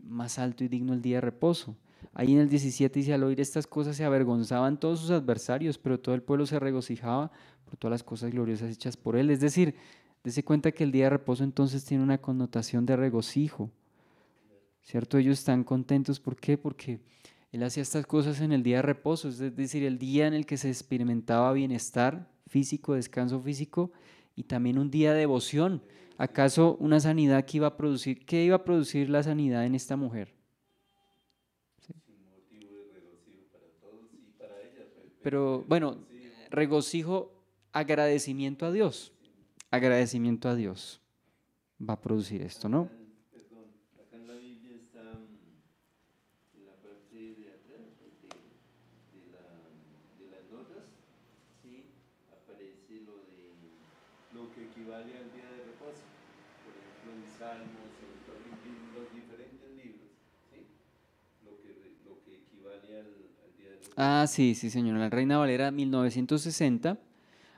más alto y digno el día de reposo. Ahí en el 17 dice: al oír estas cosas se avergonzaban todos sus adversarios, pero todo el pueblo se regocijaba por todas las cosas gloriosas hechas por él. Es decir, dése cuenta que el día de reposo entonces tiene una connotación de regocijo, ¿cierto? Ellos están contentos, ¿por qué? Porque él hacía estas cosas en el día de reposo, es decir, el día en el que se experimentaba bienestar físico, descanso físico y también un día de devoción. ¿Acaso una sanidad que iba a producir? ¿Qué iba a producir la sanidad en esta mujer? ¿Sí? Un motivo de regocijo para todos y para ella, Pero bueno, regocijo, agradecimiento a Dios. Agradecimiento a Dios va a producir esto, ¿no? Perdón, acá en la Biblia está en la parte de atrás de las notas, sí, aparece lo que equivale al día de reposo. Por ejemplo, en Salmos, en los diferentes libros, ¿sí? Lo que equivale al día de reposo. Ah, sí, sí, señor. La Reina Valera 1960.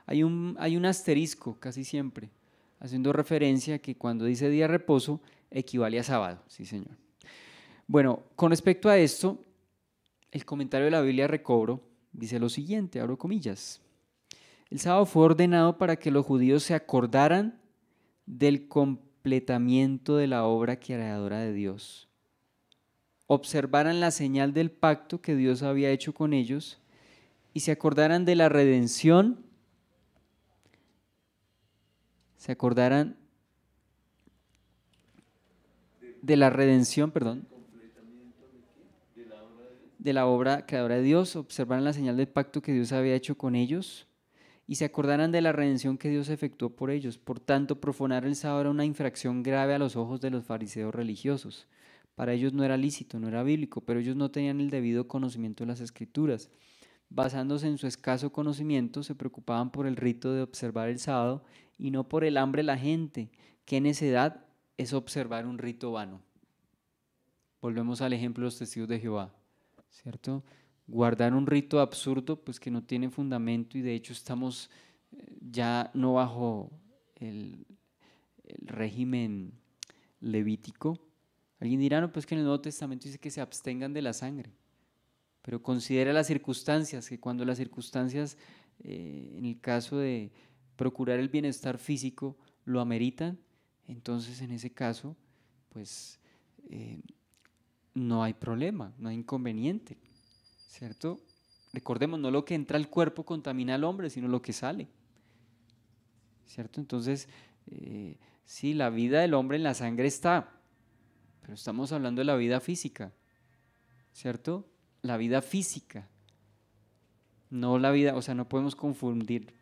Hay un asterisco casi siempre, haciendo referencia a que cuando dice día de reposo equivale a sábado, sí, señor. Bueno, con respecto a esto, el comentario de la Biblia Recobro dice lo siguiente, abro comillas: el sábado fue ordenado para que los judíos se acordaran del completamiento de la obra creadora de Dios, observaran la señal del pacto que Dios había hecho con ellos y se acordaran de la redención, se acordaran de la redención, perdón, de la obra creadora de Dios, observaran la señal del pacto que Dios había hecho con ellos y se acordaran de la redención que Dios efectuó por ellos. Por tanto, profanar el sábado era una infracción grave a los ojos de los fariseos religiosos. Para ellos no era lícito, no era bíblico, pero ellos no tenían el debido conocimiento de las Escrituras. Basándose en su escaso conocimiento, se preocupaban por el rito de observar el sábado y no por el hambre de la gente. ¿Qué necedad es observar un rito vano? Volvemos al ejemplo de los testigos de Jehová, ¿cierto? Guardar un rito absurdo, pues que no tiene fundamento y de hecho estamos ya no bajo el régimen levítico. Alguien dirá: no, pues que en el Nuevo Testamento dice que se abstengan de la sangre, pero considera las circunstancias, que cuando las circunstancias, en el caso de procurar el bienestar físico, lo ameritan, entonces en ese caso, pues no hay problema, no hay inconveniente, ¿cierto? Recordemos, no lo que entra al cuerpo contamina al hombre, sino lo que sale, ¿cierto? Entonces, sí, la vida del hombre en la sangre está, pero estamos hablando de la vida física, ¿cierto? La vida física, no la vida, o sea, no podemos confundir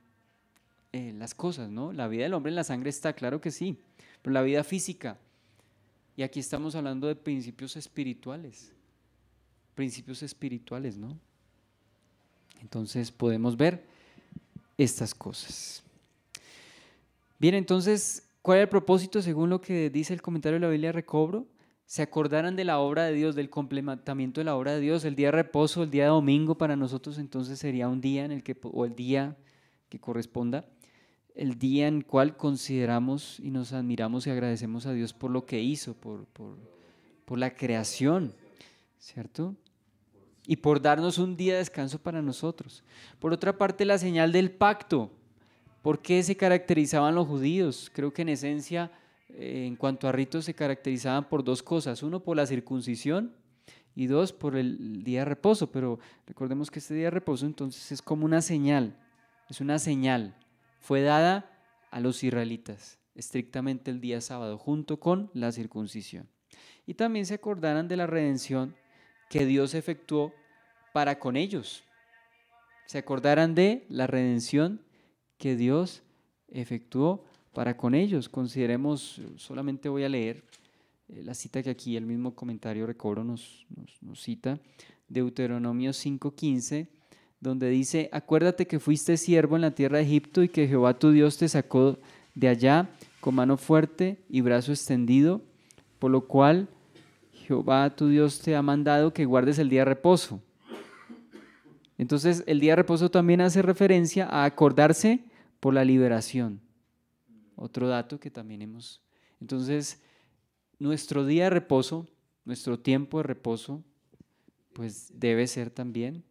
las cosas, ¿no? La vida del hombre en la sangre está, claro que sí, pero la vida física, y aquí estamos hablando de principios espirituales, ¿no? Entonces podemos ver estas cosas. Bien, entonces, ¿cuál es el propósito según lo que dice el comentario de la Biblia Recobro? Se acordaran de la obra de Dios, del complementamiento de la obra de Dios. El día de reposo, el día de domingo para nosotros entonces sería un día en el que, o el día que corresponda, el día en el cual consideramos y nos admiramos y agradecemos a Dios por lo que hizo, por la creación, ¿cierto? Y por darnos un día de descanso para nosotros. Por otra parte, la señal del pacto. ¿Por qué se caracterizaban los judíos? Creo que en esencia, en cuanto a ritos, se caracterizaban por dos cosas. Uno, por la circuncisión, y dos, por el día de reposo. Pero recordemos que este día de reposo entonces es como una señal, es una señal. Fue dada a los israelitas estrictamente el día sábado junto con la circuncisión. Y también se acordarán de la redención que Dios efectuó para con ellos. Se acordarán de la redención que Dios efectuó para con ellos. Consideremos, solamente voy a leer la cita que aquí el mismo comentario Recobro nos cita, Deuteronomio 5:15, donde dice: acuérdate que fuiste siervo en la tierra de Egipto y que Jehová tu Dios te sacó de allá con mano fuerte y brazo extendido, por lo cual Jehová tu Dios te ha mandado que guardes el día de reposo. Entonces el día de reposo también hace referencia a acordarse por la liberación. Otro dato que también hemos... Entonces nuestro día de reposo, nuestro tiempo de reposo, pues debe ser también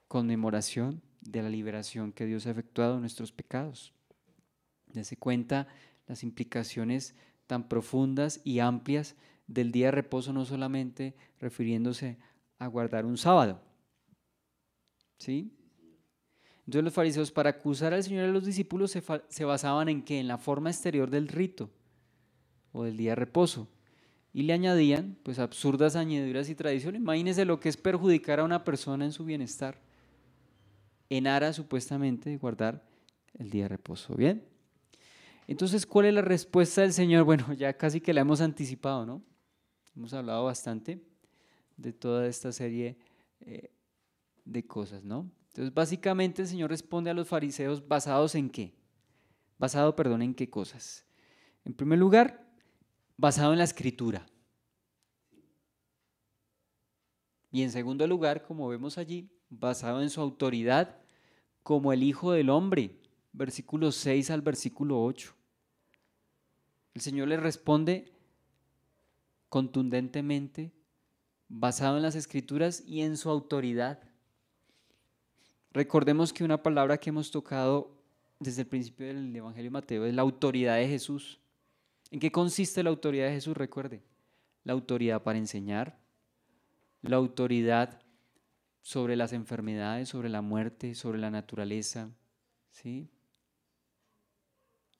conmemoración de la liberación que Dios ha efectuado de nuestros pecados. Dese cuenta las implicaciones tan profundas y amplias del día de reposo, no solamente refiriéndose a guardar un sábado. ¿Sí? Entonces los fariseos, para acusar al Señor y a los discípulos, se basaban en ¿qué? En la forma exterior del rito o del día de reposo. Y le añadían pues absurdas añadiduras y tradiciones. Imagínense lo que es perjudicar a una persona en su bienestar en aras supuestamente de guardar el día de reposo. ¿Bien? Entonces, ¿cuál es la respuesta del Señor? Bueno, ya casi que la hemos anticipado, ¿no? Hemos hablado bastante de toda esta serie de cosas, ¿no? Entonces, básicamente el Señor responde a los fariseos basados en qué? ¿En qué cosas? En primer lugar, basado en la Escritura. Y en segundo lugar, como vemos allí, basado en su autoridad como el Hijo del Hombre, versículos 6 al versículo 8. El Señor le responde contundentemente, basado en las Escrituras y en su autoridad. Recordemos que una palabra que hemos tocado desde el principio del Evangelio de Mateo es la autoridad de Jesús. ¿En qué consiste la autoridad de Jesús? Recuerde, la autoridad para enseñar, la autoridad sobre las enfermedades, sobre la muerte, sobre la naturaleza, ¿sí?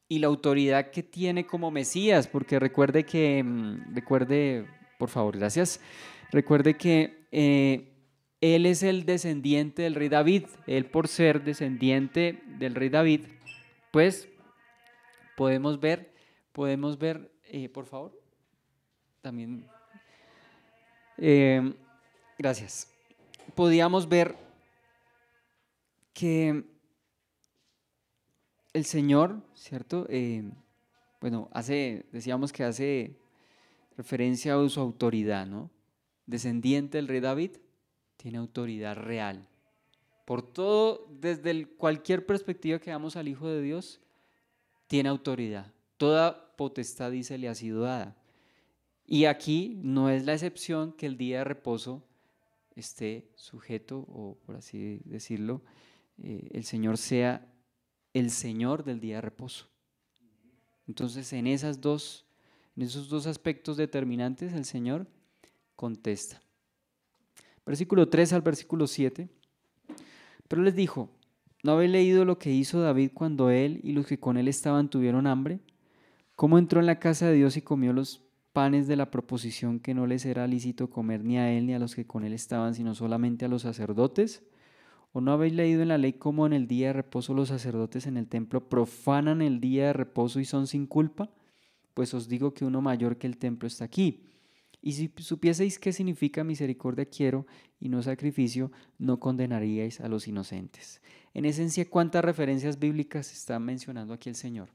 Y la autoridad que tiene como Mesías, porque recuerde, por favor, gracias, recuerde que él es el descendiente del rey David. Él, por ser descendiente del rey David, pues podemos ver, por favor, también, gracias, podíamos ver que el Señor, ¿cierto? Bueno, decíamos que hace referencia a su autoridad, ¿no? Descendiente del rey David, tiene autoridad real. Por todo, desde cualquier perspectiva que damos al Hijo de Dios, tiene autoridad. Toda potestad, dice, le ha sido dada. Y aquí no es la excepción que el día de reposo esté sujeto, o por así decirlo, el Señor sea el Señor del día de reposo. Entonces, en esos dos aspectos determinantes, el Señor contesta. Versículo 3 al versículo 7. Pero les dijo: ¿no habéis leído lo que hizo David cuando él y los que con él estaban tuvieron hambre? ¿Cómo entró en la casa de Dios y comió los panes de la proposición que no les era lícito comer ni a él ni a los que con él estaban, sino solamente a los sacerdotes? ¿O no habéis leído en la ley cómo en el día de reposo los sacerdotes en el templo profanan el día de reposo y son sin culpa? Pues os digo que uno mayor que el templo está aquí. Y si supieseis qué significa misericordia quiero y no sacrificio, no condenaríais a los inocentes. En esencia, ¿cuántas referencias bíblicas está mencionando aquí el Señor?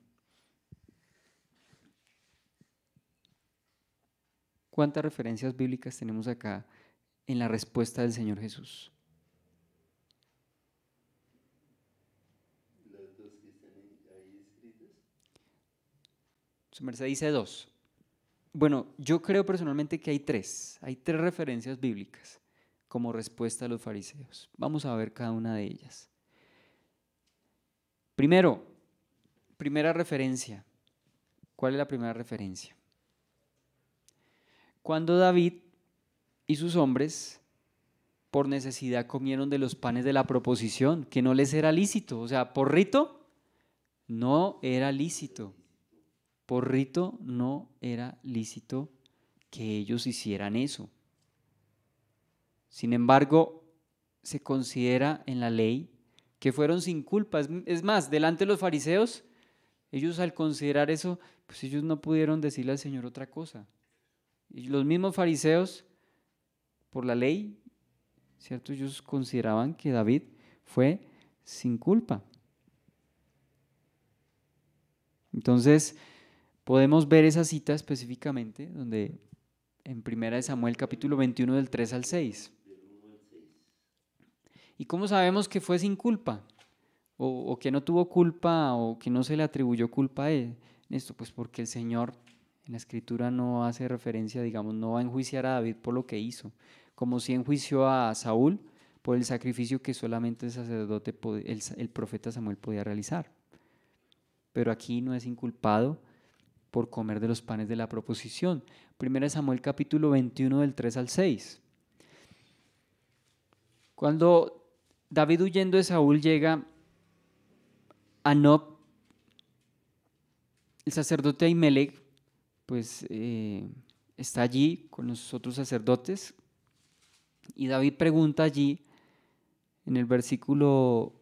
¿Cuántas referencias bíblicas tenemos acá en la respuesta del Señor Jesús? Las dos que están ahí escritas. Su merced dice 2. Bueno, yo creo personalmente que hay tres referencias bíblicas como respuesta a los fariseos. Vamos a ver cada una de ellas. Primera referencia. ¿Cuál es la primera referencia? Cuando David y sus hombres por necesidad comieron de los panes de la proposición, que no les era lícito. O sea, por rito no era lícito. Por rito no era lícito que ellos hicieran eso. Sin embargo, se considera en la ley que fueron sin culpa. Es más, delante de los fariseos, ellos al considerar eso, pues ellos no pudieron decirle al Señor otra cosa. Y los mismos fariseos, por la ley, ¿cierto? Ellos consideraban que David fue sin culpa. Entonces, podemos ver esa cita específicamente, donde en 1 Samuel capítulo 21 del 3 al 6. ¿Y cómo sabemos que fue sin culpa? O que no tuvo culpa, o que no se le atribuyó culpa a él. En esto, pues porque el Señor en la Escritura no hace referencia, digamos, no va a enjuiciar a David por lo que hizo, como si enjuició a Saúl por el sacrificio que solamente el sacerdote, el profeta Samuel podía realizar. Pero aquí no es inculpado por comer de los panes de la proposición. 1 Samuel capítulo 21 del 3 al 6. Cuando David, huyendo de Saúl, llega a Nob, el sacerdote Ahimelech pues está allí con los otros sacerdotes, y David pregunta allí en el versículo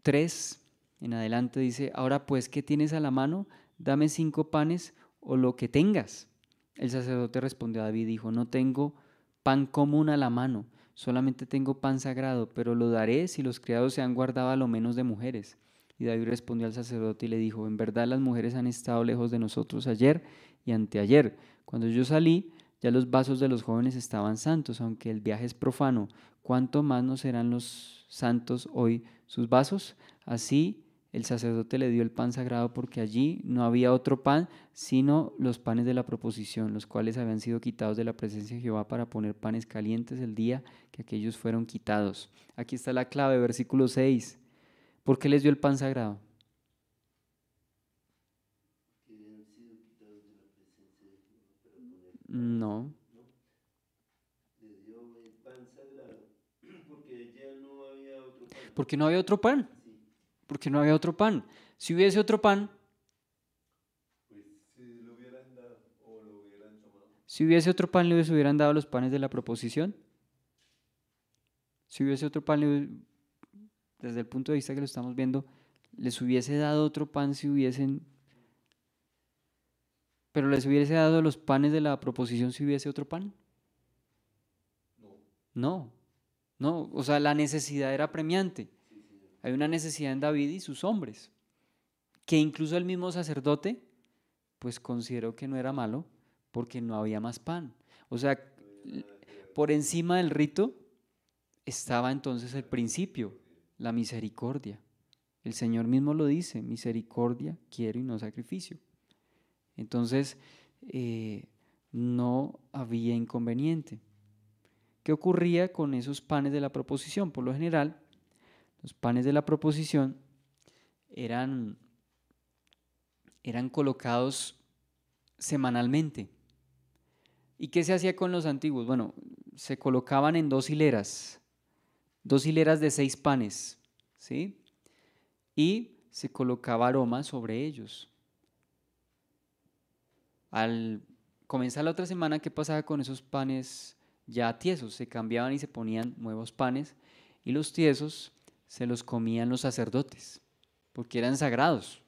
3 en adelante, dice: ahora pues, ¿qué tienes a la mano? Dame 5 panes o lo que tengas. El sacerdote respondió a David, dijo: no tengo pan común a la mano, solamente tengo pan sagrado, pero lo daré si los criados se han guardado a lo menos de mujeres. Y David respondió al sacerdote y le dijo: en verdad las mujeres han estado lejos de nosotros ayer y anteayer. Cuando yo salí, ya los vasos de los jóvenes estaban santos, aunque el viaje es profano. ¿Cuánto más no serán los santos hoy sus vasos? Así el sacerdote le dio el pan sagrado, porque allí no había otro pan sino los panes de la proposición, los cuales habían sido quitados de la presencia de Jehová para poner panes calientes el día que aquellos fueron quitados. Aquí está la clave, versículo 6. ¿Por qué les dio el pan sagrado? No. Le dio el pan sagrado porque ya no había otro pan. Porque no había otro pan. Sí. Porque no había otro pan. Si hubiese otro pan, Pues si lo hubieran dado o lo hubieran tomado. si hubiese otro pan, les hubieran dado los panes de la proposición. Si hubiese otro pan, desde el punto de vista que lo estamos viendo, les hubiese dado otro pan si hubiesen, pero les hubiese dado los panes de la proposición si hubiese otro pan. No, no, o sea, la necesidad era apremiante. Hay una necesidad en David y sus hombres, que incluso el mismo sacerdote pues consideró que no era malo porque no había más pan. O sea, por encima del rito estaba entonces el principio, la misericordia. El Señor mismo lo dice: misericordia quiero y no sacrificio. Entonces, no había inconveniente. ¿Qué ocurría con esos panes de la proposición? Por lo general, los panes de la proposición eran colocados semanalmente. ¿Y qué se hacía con los antiguos? Bueno, se colocaban en 2 hileras de 6 panes, ¿sí? Y se colocaba aroma sobre ellos. Al comenzar la otra semana, ¿qué pasaba con esos panes ya tiesos? Se cambiaban y se ponían nuevos panes, y los tiesos se los comían los sacerdotes, porque eran sagrados.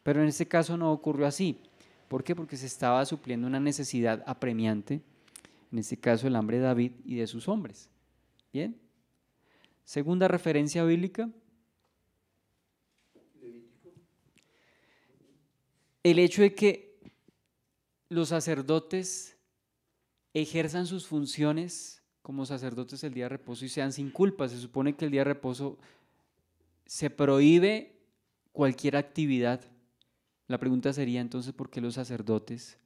Pero en este caso no ocurrió así. ¿Por qué? Porque se estaba supliendo una necesidad apremiante, en este caso el hambre de David y de sus hombres. Bien. Segunda referencia bíblica: el hecho de que los sacerdotes ejerzan sus funciones como sacerdotes el día de reposo y sean sin culpa. Se supone que el día de reposo se prohíbe cualquier actividad. La pregunta sería entonces: ¿por qué los sacerdotes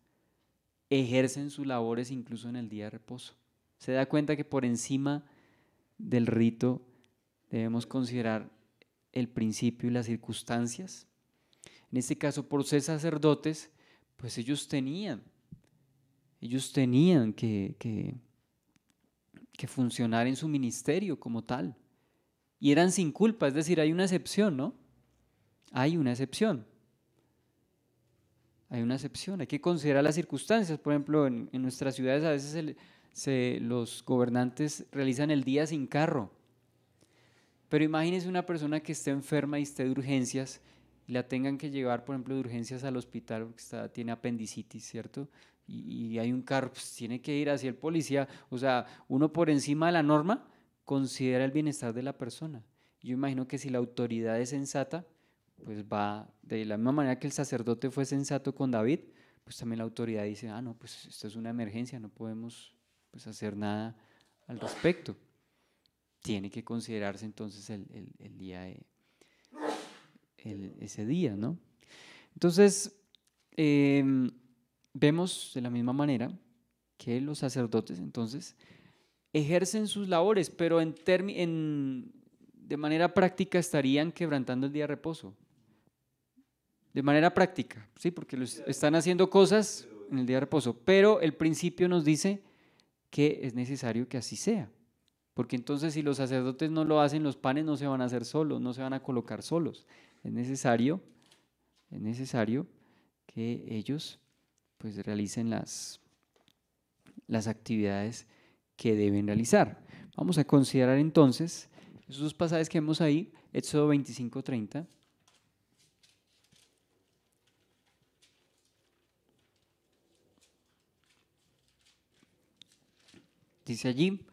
ejercen sus labores incluso en el día de reposo? Se da cuenta que por encima del rito debemos considerar el principio y las circunstancias. En este caso, por ser sacerdotes, pues ellos tenían que que funcionar en su ministerio como tal. Y eran sin culpa, es decir, hay una excepción, ¿no? Hay una excepción. Hay una excepción, hay que considerar las circunstancias. Por ejemplo, en nuestras ciudades a veces los gobernantes realizan el día sin carro. Pero imagínense una persona que esté enferma y esté de urgencias y la tengan que llevar, por ejemplo, de urgencias al hospital porque tiene apendicitis, ¿cierto? Y hay un carro, pues tiene que ir hacia el policía. O sea, uno por encima de la norma considera el bienestar de la persona. Yo imagino que si la autoridad es sensata, pues va, de la misma manera que el sacerdote fue sensato con David, pues también la autoridad dice, ah, no, pues esto es una emergencia, no podemos pues hacer nada al respecto. Tiene que considerarse entonces el día, ese día, ¿no? Entonces, vemos de la misma manera que los sacerdotes entonces ejercen sus labores, pero de manera práctica estarían quebrantando el día de reposo. De manera práctica, sí, porque están haciendo cosas en el día de reposo, pero el principio nos dice que es necesario que así sea. Porque entonces si los sacerdotes no lo hacen, los panes no se van a hacer solos, no se van a colocar solos. Es necesario que ellos pues realicen las actividades que deben realizar. Vamos a considerar entonces esos dos pasajes que vemos ahí, Éxodo 25:30. Dice allí: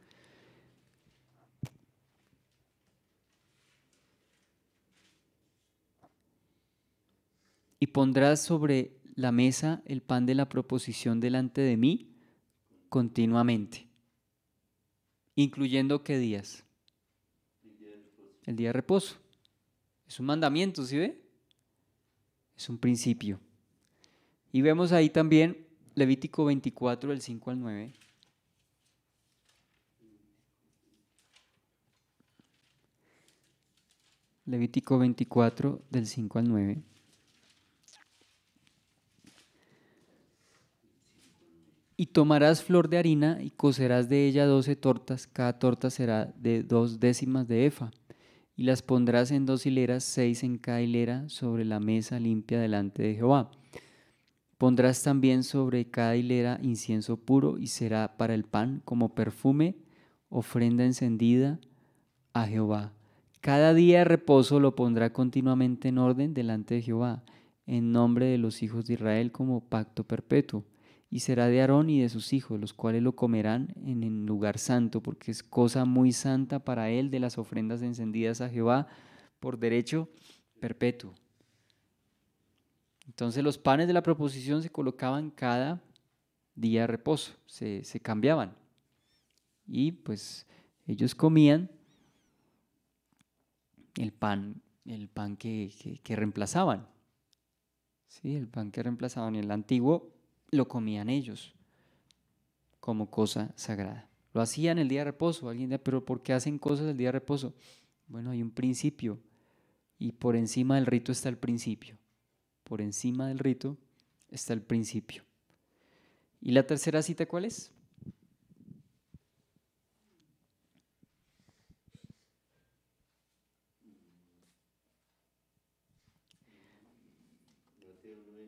y pondrás sobre la mesa el pan de la proposición delante de mí continuamente. ¿Incluyendo qué días? El día de reposo. Es un mandamiento, ¿sí ve? Es un principio. Y vemos ahí también Levítico 24, del 5 al 9. Levítico 24, del 5 al 9. Y tomarás flor de harina y cocerás de ella 12 tortas, cada torta será de 2 décimas de efa, y las pondrás en 2 hileras, 6 en cada hilera, sobre la mesa limpia delante de Jehová. Pondrás también sobre cada hilera incienso puro, y será para el pan como perfume, ofrenda encendida a Jehová. Cada día de reposo lo pondrá continuamente en orden delante de Jehová, en nombre de los hijos de Israel, como pacto perpetuo. Y será de Aarón y de sus hijos, los cuales lo comerán en el lugar santo, porque es cosa muy santa para él, de las ofrendas encendidas a Jehová por derecho perpetuo. Entonces los panes de la proposición se colocaban cada día de reposo, se cambiaban. Y pues ellos comían el pan que reemplazaban. ¿Sí? El pan que reemplazaban. Y el antiguo lo comían ellos como cosa sagrada. Lo hacían el día de reposo. Alguien dice, pero ¿por qué hacen cosas el día de reposo? Bueno, hay un principio y por encima del rito está el principio. Por encima del rito está el principio. ¿Y la tercera cita cuál es?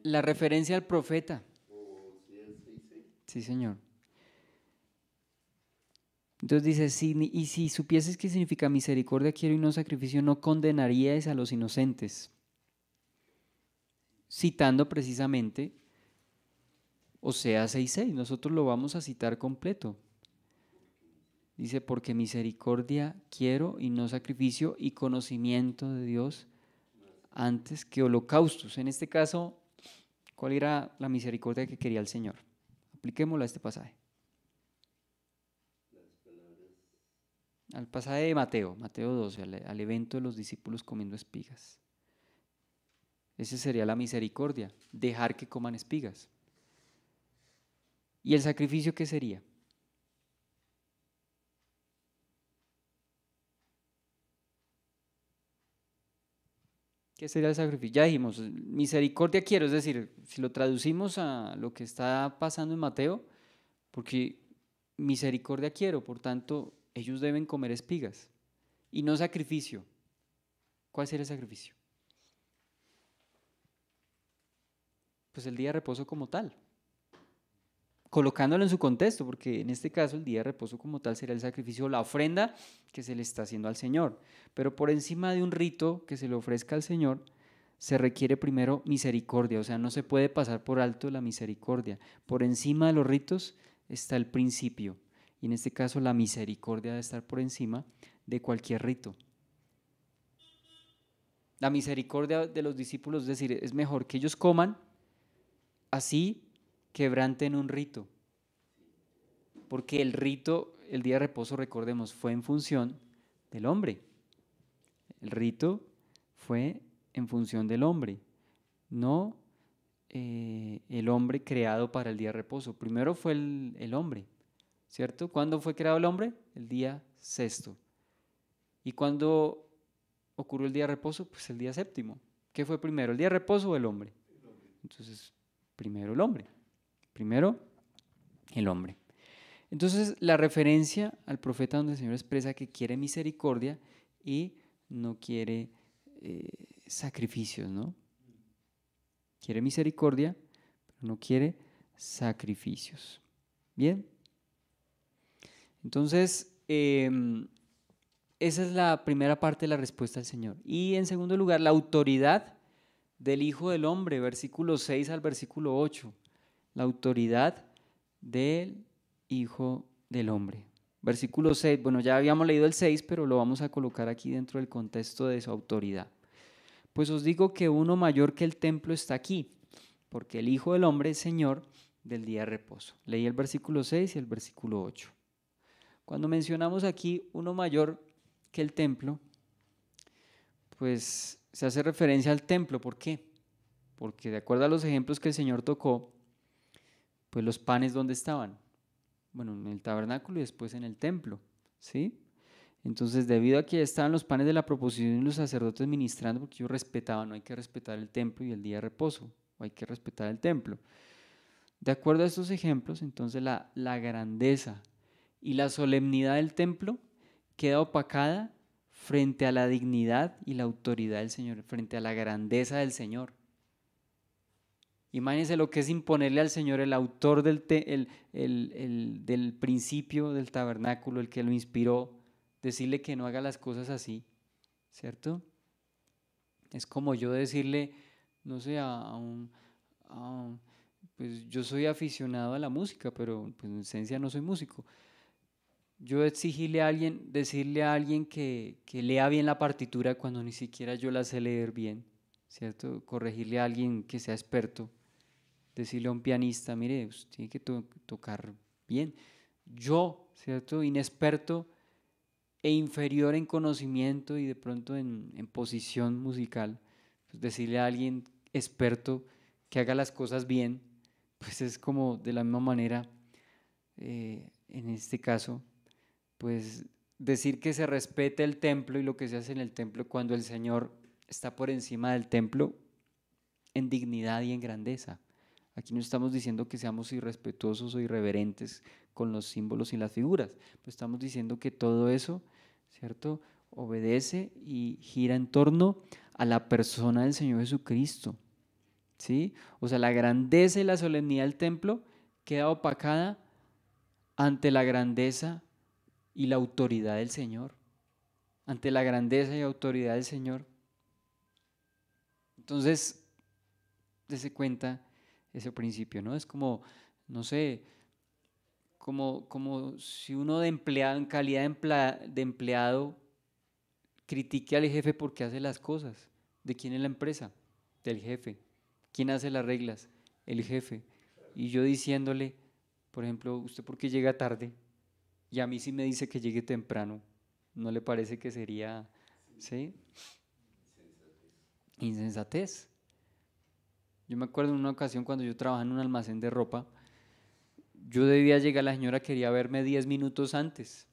La referencia al profeta. Sí, señor. Entonces dice, y si supieses qué significa misericordia quiero y no sacrificio, no condenaríais a los inocentes. Citando precisamente Oseas 6:6, nosotros lo vamos a citar completo. Dice, porque misericordia quiero y no sacrificio, y conocimiento de Dios antes que holocaustos. En este caso, ¿cuál era la misericordia que quería el Señor? Apliquémoslo a este pasaje. Al pasaje de Mateo 12, al evento de los discípulos comiendo espigas. Esa sería la misericordia, dejar que coman espigas. ¿Y el sacrificio qué sería? ¿Qué sería el sacrificio? Ya dijimos, misericordia quiero, es decir, si lo traducimos a lo que está pasando en Mateo, porque misericordia quiero, por tanto, ellos deben comer espigas y no sacrificio. ¿Cuál sería el sacrificio? Pues el día de reposo como tal, colocándolo en su contexto, porque en este caso el día de reposo como tal sería el sacrificio, la ofrenda que se le está haciendo al Señor. Pero por encima de un rito que se le ofrezca al Señor, se requiere primero misericordia, o sea, no se puede pasar por alto la misericordia. Por encima de los ritos está el principio, y en este caso la misericordia debe estar por encima de cualquier rito. La misericordia de los discípulos, es decir, es mejor que ellos coman, así quebranten un rito, porque el rito, el día de reposo, recordemos, fue en función del hombre. El rito fue en función del hombre, no el hombre creado para el día de reposo. Primero fue el hombre, ¿cierto? ¿Cuándo fue creado el hombre? El día sexto. ¿Y cuándo ocurrió el día de reposo? Pues el día séptimo. ¿Qué fue primero, el día de reposo o el hombre? Entonces, primero el hombre. Primero el hombre. Entonces, la referencia al profeta donde el Señor expresa que quiere misericordia y no quiere sacrificios, ¿no? Quiere misericordia, pero no quiere sacrificios. Bien. Entonces, esa es la primera parte de la respuesta del Señor. Y en segundo lugar, la autoridad del Hijo del Hombre, versículo 6 al versículo 8. La autoridad del Hijo del Hombre. Versículo 6, bueno, ya habíamos leído el 6, pero lo vamos a colocar aquí dentro del contexto de su autoridad. Pues os digo que uno mayor que el templo está aquí, porque el Hijo del Hombre es Señor del día de reposo. Leí el versículo 6 y el versículo 8. Cuando mencionamos aquí uno mayor que el templo, pues se hace referencia al templo. ¿Por qué? Porque de acuerdo a los ejemplos que el Señor tocó, pues los panes, ¿dónde estaban? Bueno, en el tabernáculo y después en el templo, ¿sí? Entonces, debido a que estaban los panes de la proposición y los sacerdotes ministrando, porque ellos respetaban, no hay que respetar el templo y el día de reposo, o hay que respetar el templo. De acuerdo a estos ejemplos, entonces la grandeza y la solemnidad del templo queda opacada frente a la dignidad y la autoridad del Señor, frente a la grandeza del Señor. Imagínense lo que es imponerle al Señor, el autor del principio del tabernáculo, el que lo inspiró, decirle que no haga las cosas así, ¿cierto? Es como yo decirle, no sé, pues yo soy aficionado a la música, pero pues en esencia no soy músico. Yo exigirle a alguien, decirle a alguien que lea bien la partitura cuando ni siquiera yo la sé leer bien, ¿cierto? Corregirle a alguien que sea experto, decirle a un pianista, mire, usted tiene que tocar bien. Yo, ¿cierto? Inexperto e inferior en conocimiento y de pronto en posición musical, pues decirle a alguien experto que haga las cosas bien, pues es como de la misma manera, en este caso, pues decir que se respete el templo y lo que se hace en el templo cuando el Señor está por encima del templo en dignidad y en grandeza. Aquí no estamos diciendo que seamos irrespetuosos o irreverentes con los símbolos y las figuras, pues estamos diciendo que todo eso, ¿cierto?, obedece y gira en torno a la persona del Señor Jesucristo, ¿sí? O sea, la grandeza y la solemnidad del templo queda opacada ante la grandeza y la autoridad del Señor, ante la grandeza y autoridad del Señor. Entonces, dése cuenta ese principio, ¿no? Es como, no sé, como si uno de empleado, en calidad de empleado, critique al jefe porque hace las cosas. ¿De quién es la empresa? Del jefe. ¿Quién hace las reglas? El jefe. Y yo diciéndole, por ejemplo, ¿usted por qué llega tarde? Y a mí sí me dice que llegue temprano. ¿No le parece que sería, sí? Insensatez. Yo me acuerdo en una ocasión cuando yo trabajaba en un almacén de ropa, yo debía llegar, la señora quería verme 10 minutos antes,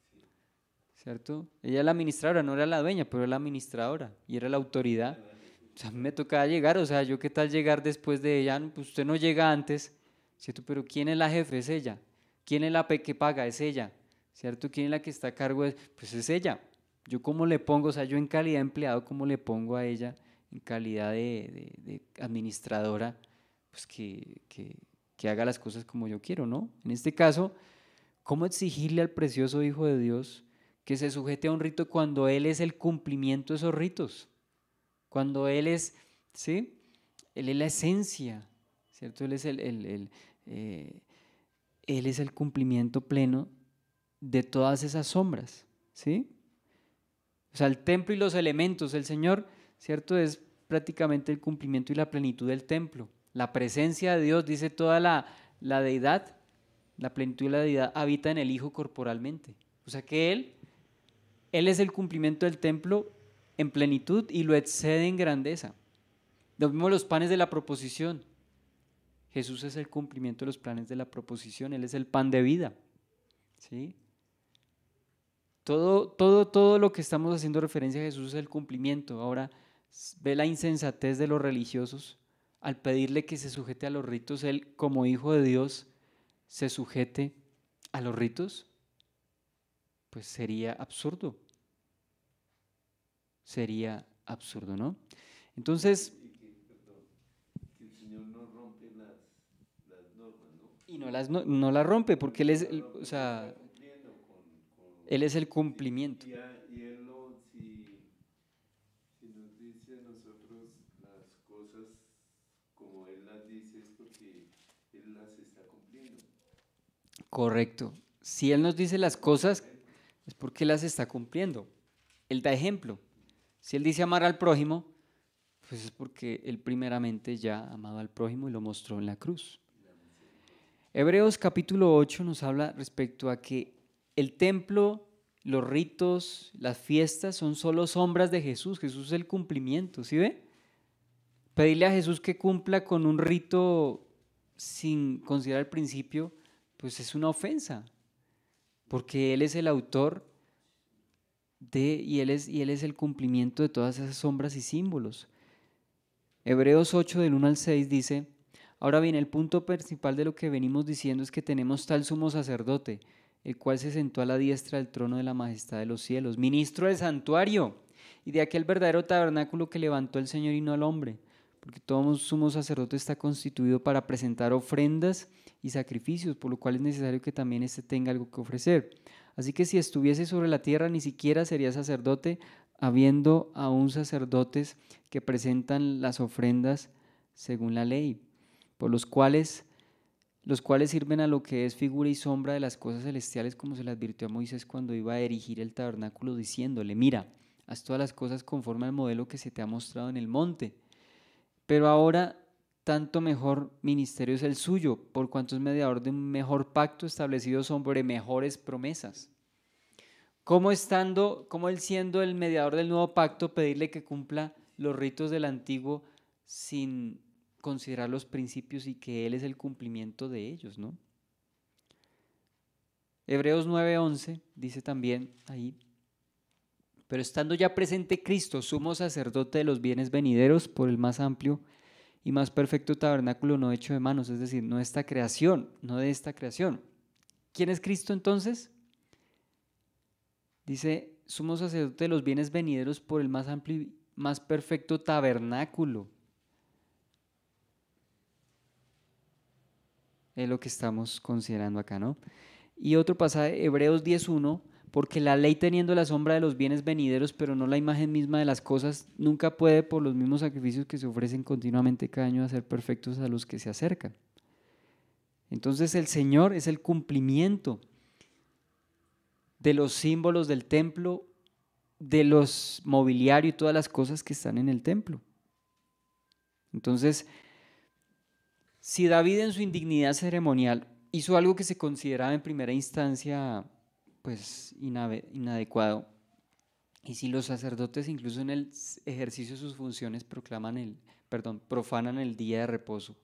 ¿cierto? Ella era la administradora, no era la dueña, pero era la administradora y era la autoridad. O sea, a mí me tocaba llegar, o sea, yo qué tal llegar después de ella. No, pues usted no llega antes, ¿cierto? Pero ¿quién es la jefe? Es ella. ¿Quién es la que paga? Es ella, ¿cierto? ¿Quién es la que está a cargo? Pues es ella. Yo cómo le pongo, o sea, yo en calidad de empleado, ¿cómo le pongo a ella en calidad de administradora? Pues que haga las cosas como yo quiero, ¿no? En este caso, ¿cómo exigirle al precioso Hijo de Dios que se sujete a un rito cuando Él es el cumplimiento de esos ritos? Cuando Él es, ¿sí? Él es la esencia, ¿cierto? Eh, Él es el cumplimiento pleno de todas esas sombras, ¿sí? O sea, el templo y los elementos, el Señor, ¿cierto? Es prácticamente el cumplimiento y la plenitud del templo. La presencia de Dios, dice toda la deidad, la plenitud de la deidad habita en el Hijo corporalmente. O sea que Él es el cumplimiento del templo en plenitud y lo excede en grandeza. Lo mismo los panes de la proposición. Jesús es el cumplimiento de los planes de la proposición, Él es el pan de vida, ¿sí? Todo lo que estamos haciendo referencia a Jesús es el cumplimiento. Ahora, ve la insensatez de los religiosos al pedirle que se sujete a los ritos, Él como Hijo de Dios se sujete a los ritos, pues sería absurdo, ¿no? Entonces, que el Señor no rompe las normas, ¿no? y no la rompe porque Él es, No la o rompe, él está sea, cumpliendo Él es el sí, cumplimiento. y él si nos dice a nosotros las cosas como Él las dice, es porque Él las está cumpliendo. Correcto. Si Él nos dice las cosas, es porque las está cumpliendo. Él da ejemplo. Si Él dice amar al prójimo, pues es porque Él primeramente ya ha amado al prójimo y lo mostró en la cruz. Hebreos capítulo 8 nos habla respecto a que el templo, los ritos, las fiestas son solo sombras de Jesús. Jesús es el cumplimiento, ¿sí ve? Pedirle a Jesús que cumpla con un rito sin considerar el principio, pues es una ofensa, porque Él es el autor y él es el cumplimiento de todas esas sombras y símbolos. Hebreos 8 del 1 al 6 dice, ahora bien, el punto principal de lo que venimos diciendo es que tenemos tal sumo sacerdote, el cual se sentó a la diestra del trono de la majestad de los cielos, ministro del santuario y de aquel verdadero tabernáculo que levantó el Señor y no el hombre, porque todo sumo sacerdote está constituido para presentar ofrendas y sacrificios, por lo cual es necesario que también éste tenga algo que ofrecer. Así que si estuviese sobre la tierra, ni siquiera sería sacerdote, habiendo aún sacerdotes que presentan las ofrendas según la ley, por los cuales sirven a lo que es figura y sombra de las cosas celestiales, como se le advirtió a Moisés cuando iba a erigir el tabernáculo, diciéndole, mira, haz todas las cosas conforme al modelo que se te ha mostrado en el monte. Pero ahora tanto mejor ministerio es el suyo, por cuanto es mediador de un mejor pacto establecido sobre mejores promesas. ¿Cómo él siendo el mediador del nuevo pacto, pedirle que cumpla los ritos del antiguo sin considerar los principios y que Él es el cumplimiento de ellos, ¿no? Hebreos 9:11 dice también ahí, pero estando ya presente Cristo, sumo sacerdote de los bienes venideros por el más amplio y más perfecto tabernáculo no hecho de manos, es decir, no de esta creación, no de esta creación. ¿Quién es Cristo entonces? Dice, sumo sacerdote de los bienes venideros por el más amplio y más perfecto tabernáculo. Es lo que estamos considerando acá, ¿no? Y otro pasaje, Hebreos 10:1, porque la ley teniendo la sombra de los bienes venideros, pero no la imagen misma de las cosas, nunca puede por los mismos sacrificios que se ofrecen continuamente cada año hacer perfectos a los que se acercan. Entonces el Señor es el cumplimiento de los símbolos del templo, de los mobiliarios y todas las cosas que están en el templo. Entonces, si David en su indignidad ceremonial hizo algo que se consideraba en primera instancia pues inadecuado, y si los sacerdotes incluso en el ejercicio de sus funciones profanan el día de reposo,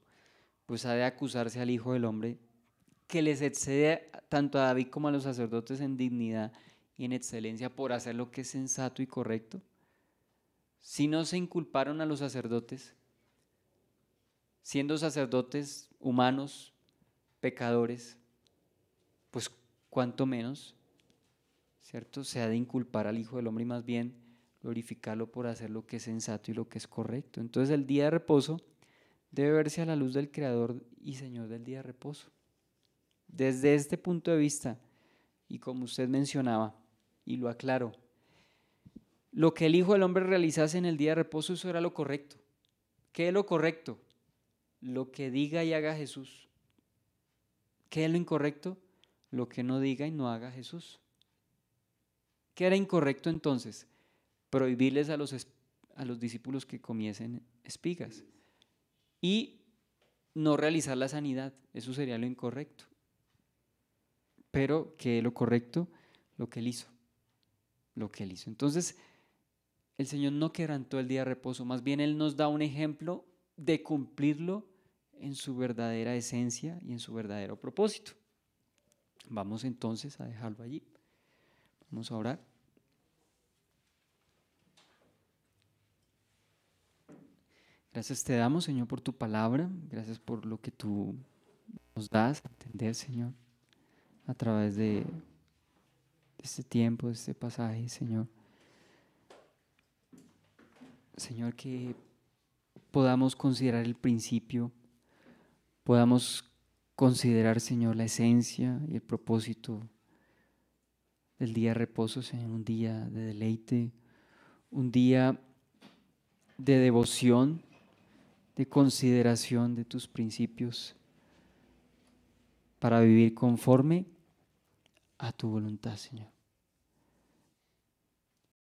pues ha de acusarse al Hijo del Hombre que les excede tanto a David como a los sacerdotes en dignidad y en excelencia por hacer lo que es sensato y correcto. Si no se inculparon a los sacerdotes, siendo sacerdotes humanos, pecadores, pues cuanto menos, ¿cierto? Se ha de inculpar al Hijo del Hombre y más bien glorificarlo por hacer lo que es sensato y lo que es correcto. Entonces el día de reposo debe verse a la luz del Creador y Señor del día de reposo. Desde este punto de vista, y como usted mencionaba, y lo aclaro, lo que el Hijo del Hombre realizase en el día de reposo, eso era lo correcto. ¿Qué es lo correcto? Lo que diga y haga Jesús. ¿Qué es lo incorrecto? Lo que no diga y no haga Jesús. ¿Qué era incorrecto entonces? Prohibirles a los discípulos que comiesen espigas y no realizar la sanidad. Eso sería lo incorrecto. Pero ¿qué es lo correcto? Lo que él hizo. Lo que él hizo. Entonces, el Señor no quebrantó el día de reposo, más bien Él nos da un ejemplo de cumplirlo en su verdadera esencia y en su verdadero propósito. Vamos entonces a dejarlo allí. Vamos a orar. Gracias te damos, Señor, por tu palabra. Gracias por lo que tú nos das a entender, Señor, a través de este tiempo, de este pasaje, Señor. Señor, que podamos considerar el principio, podamos considerar, Señor, la esencia y el propósito del día de reposo, Señor, un día de deleite, un día de devoción, de consideración de tus principios para vivir conforme a tu voluntad, Señor.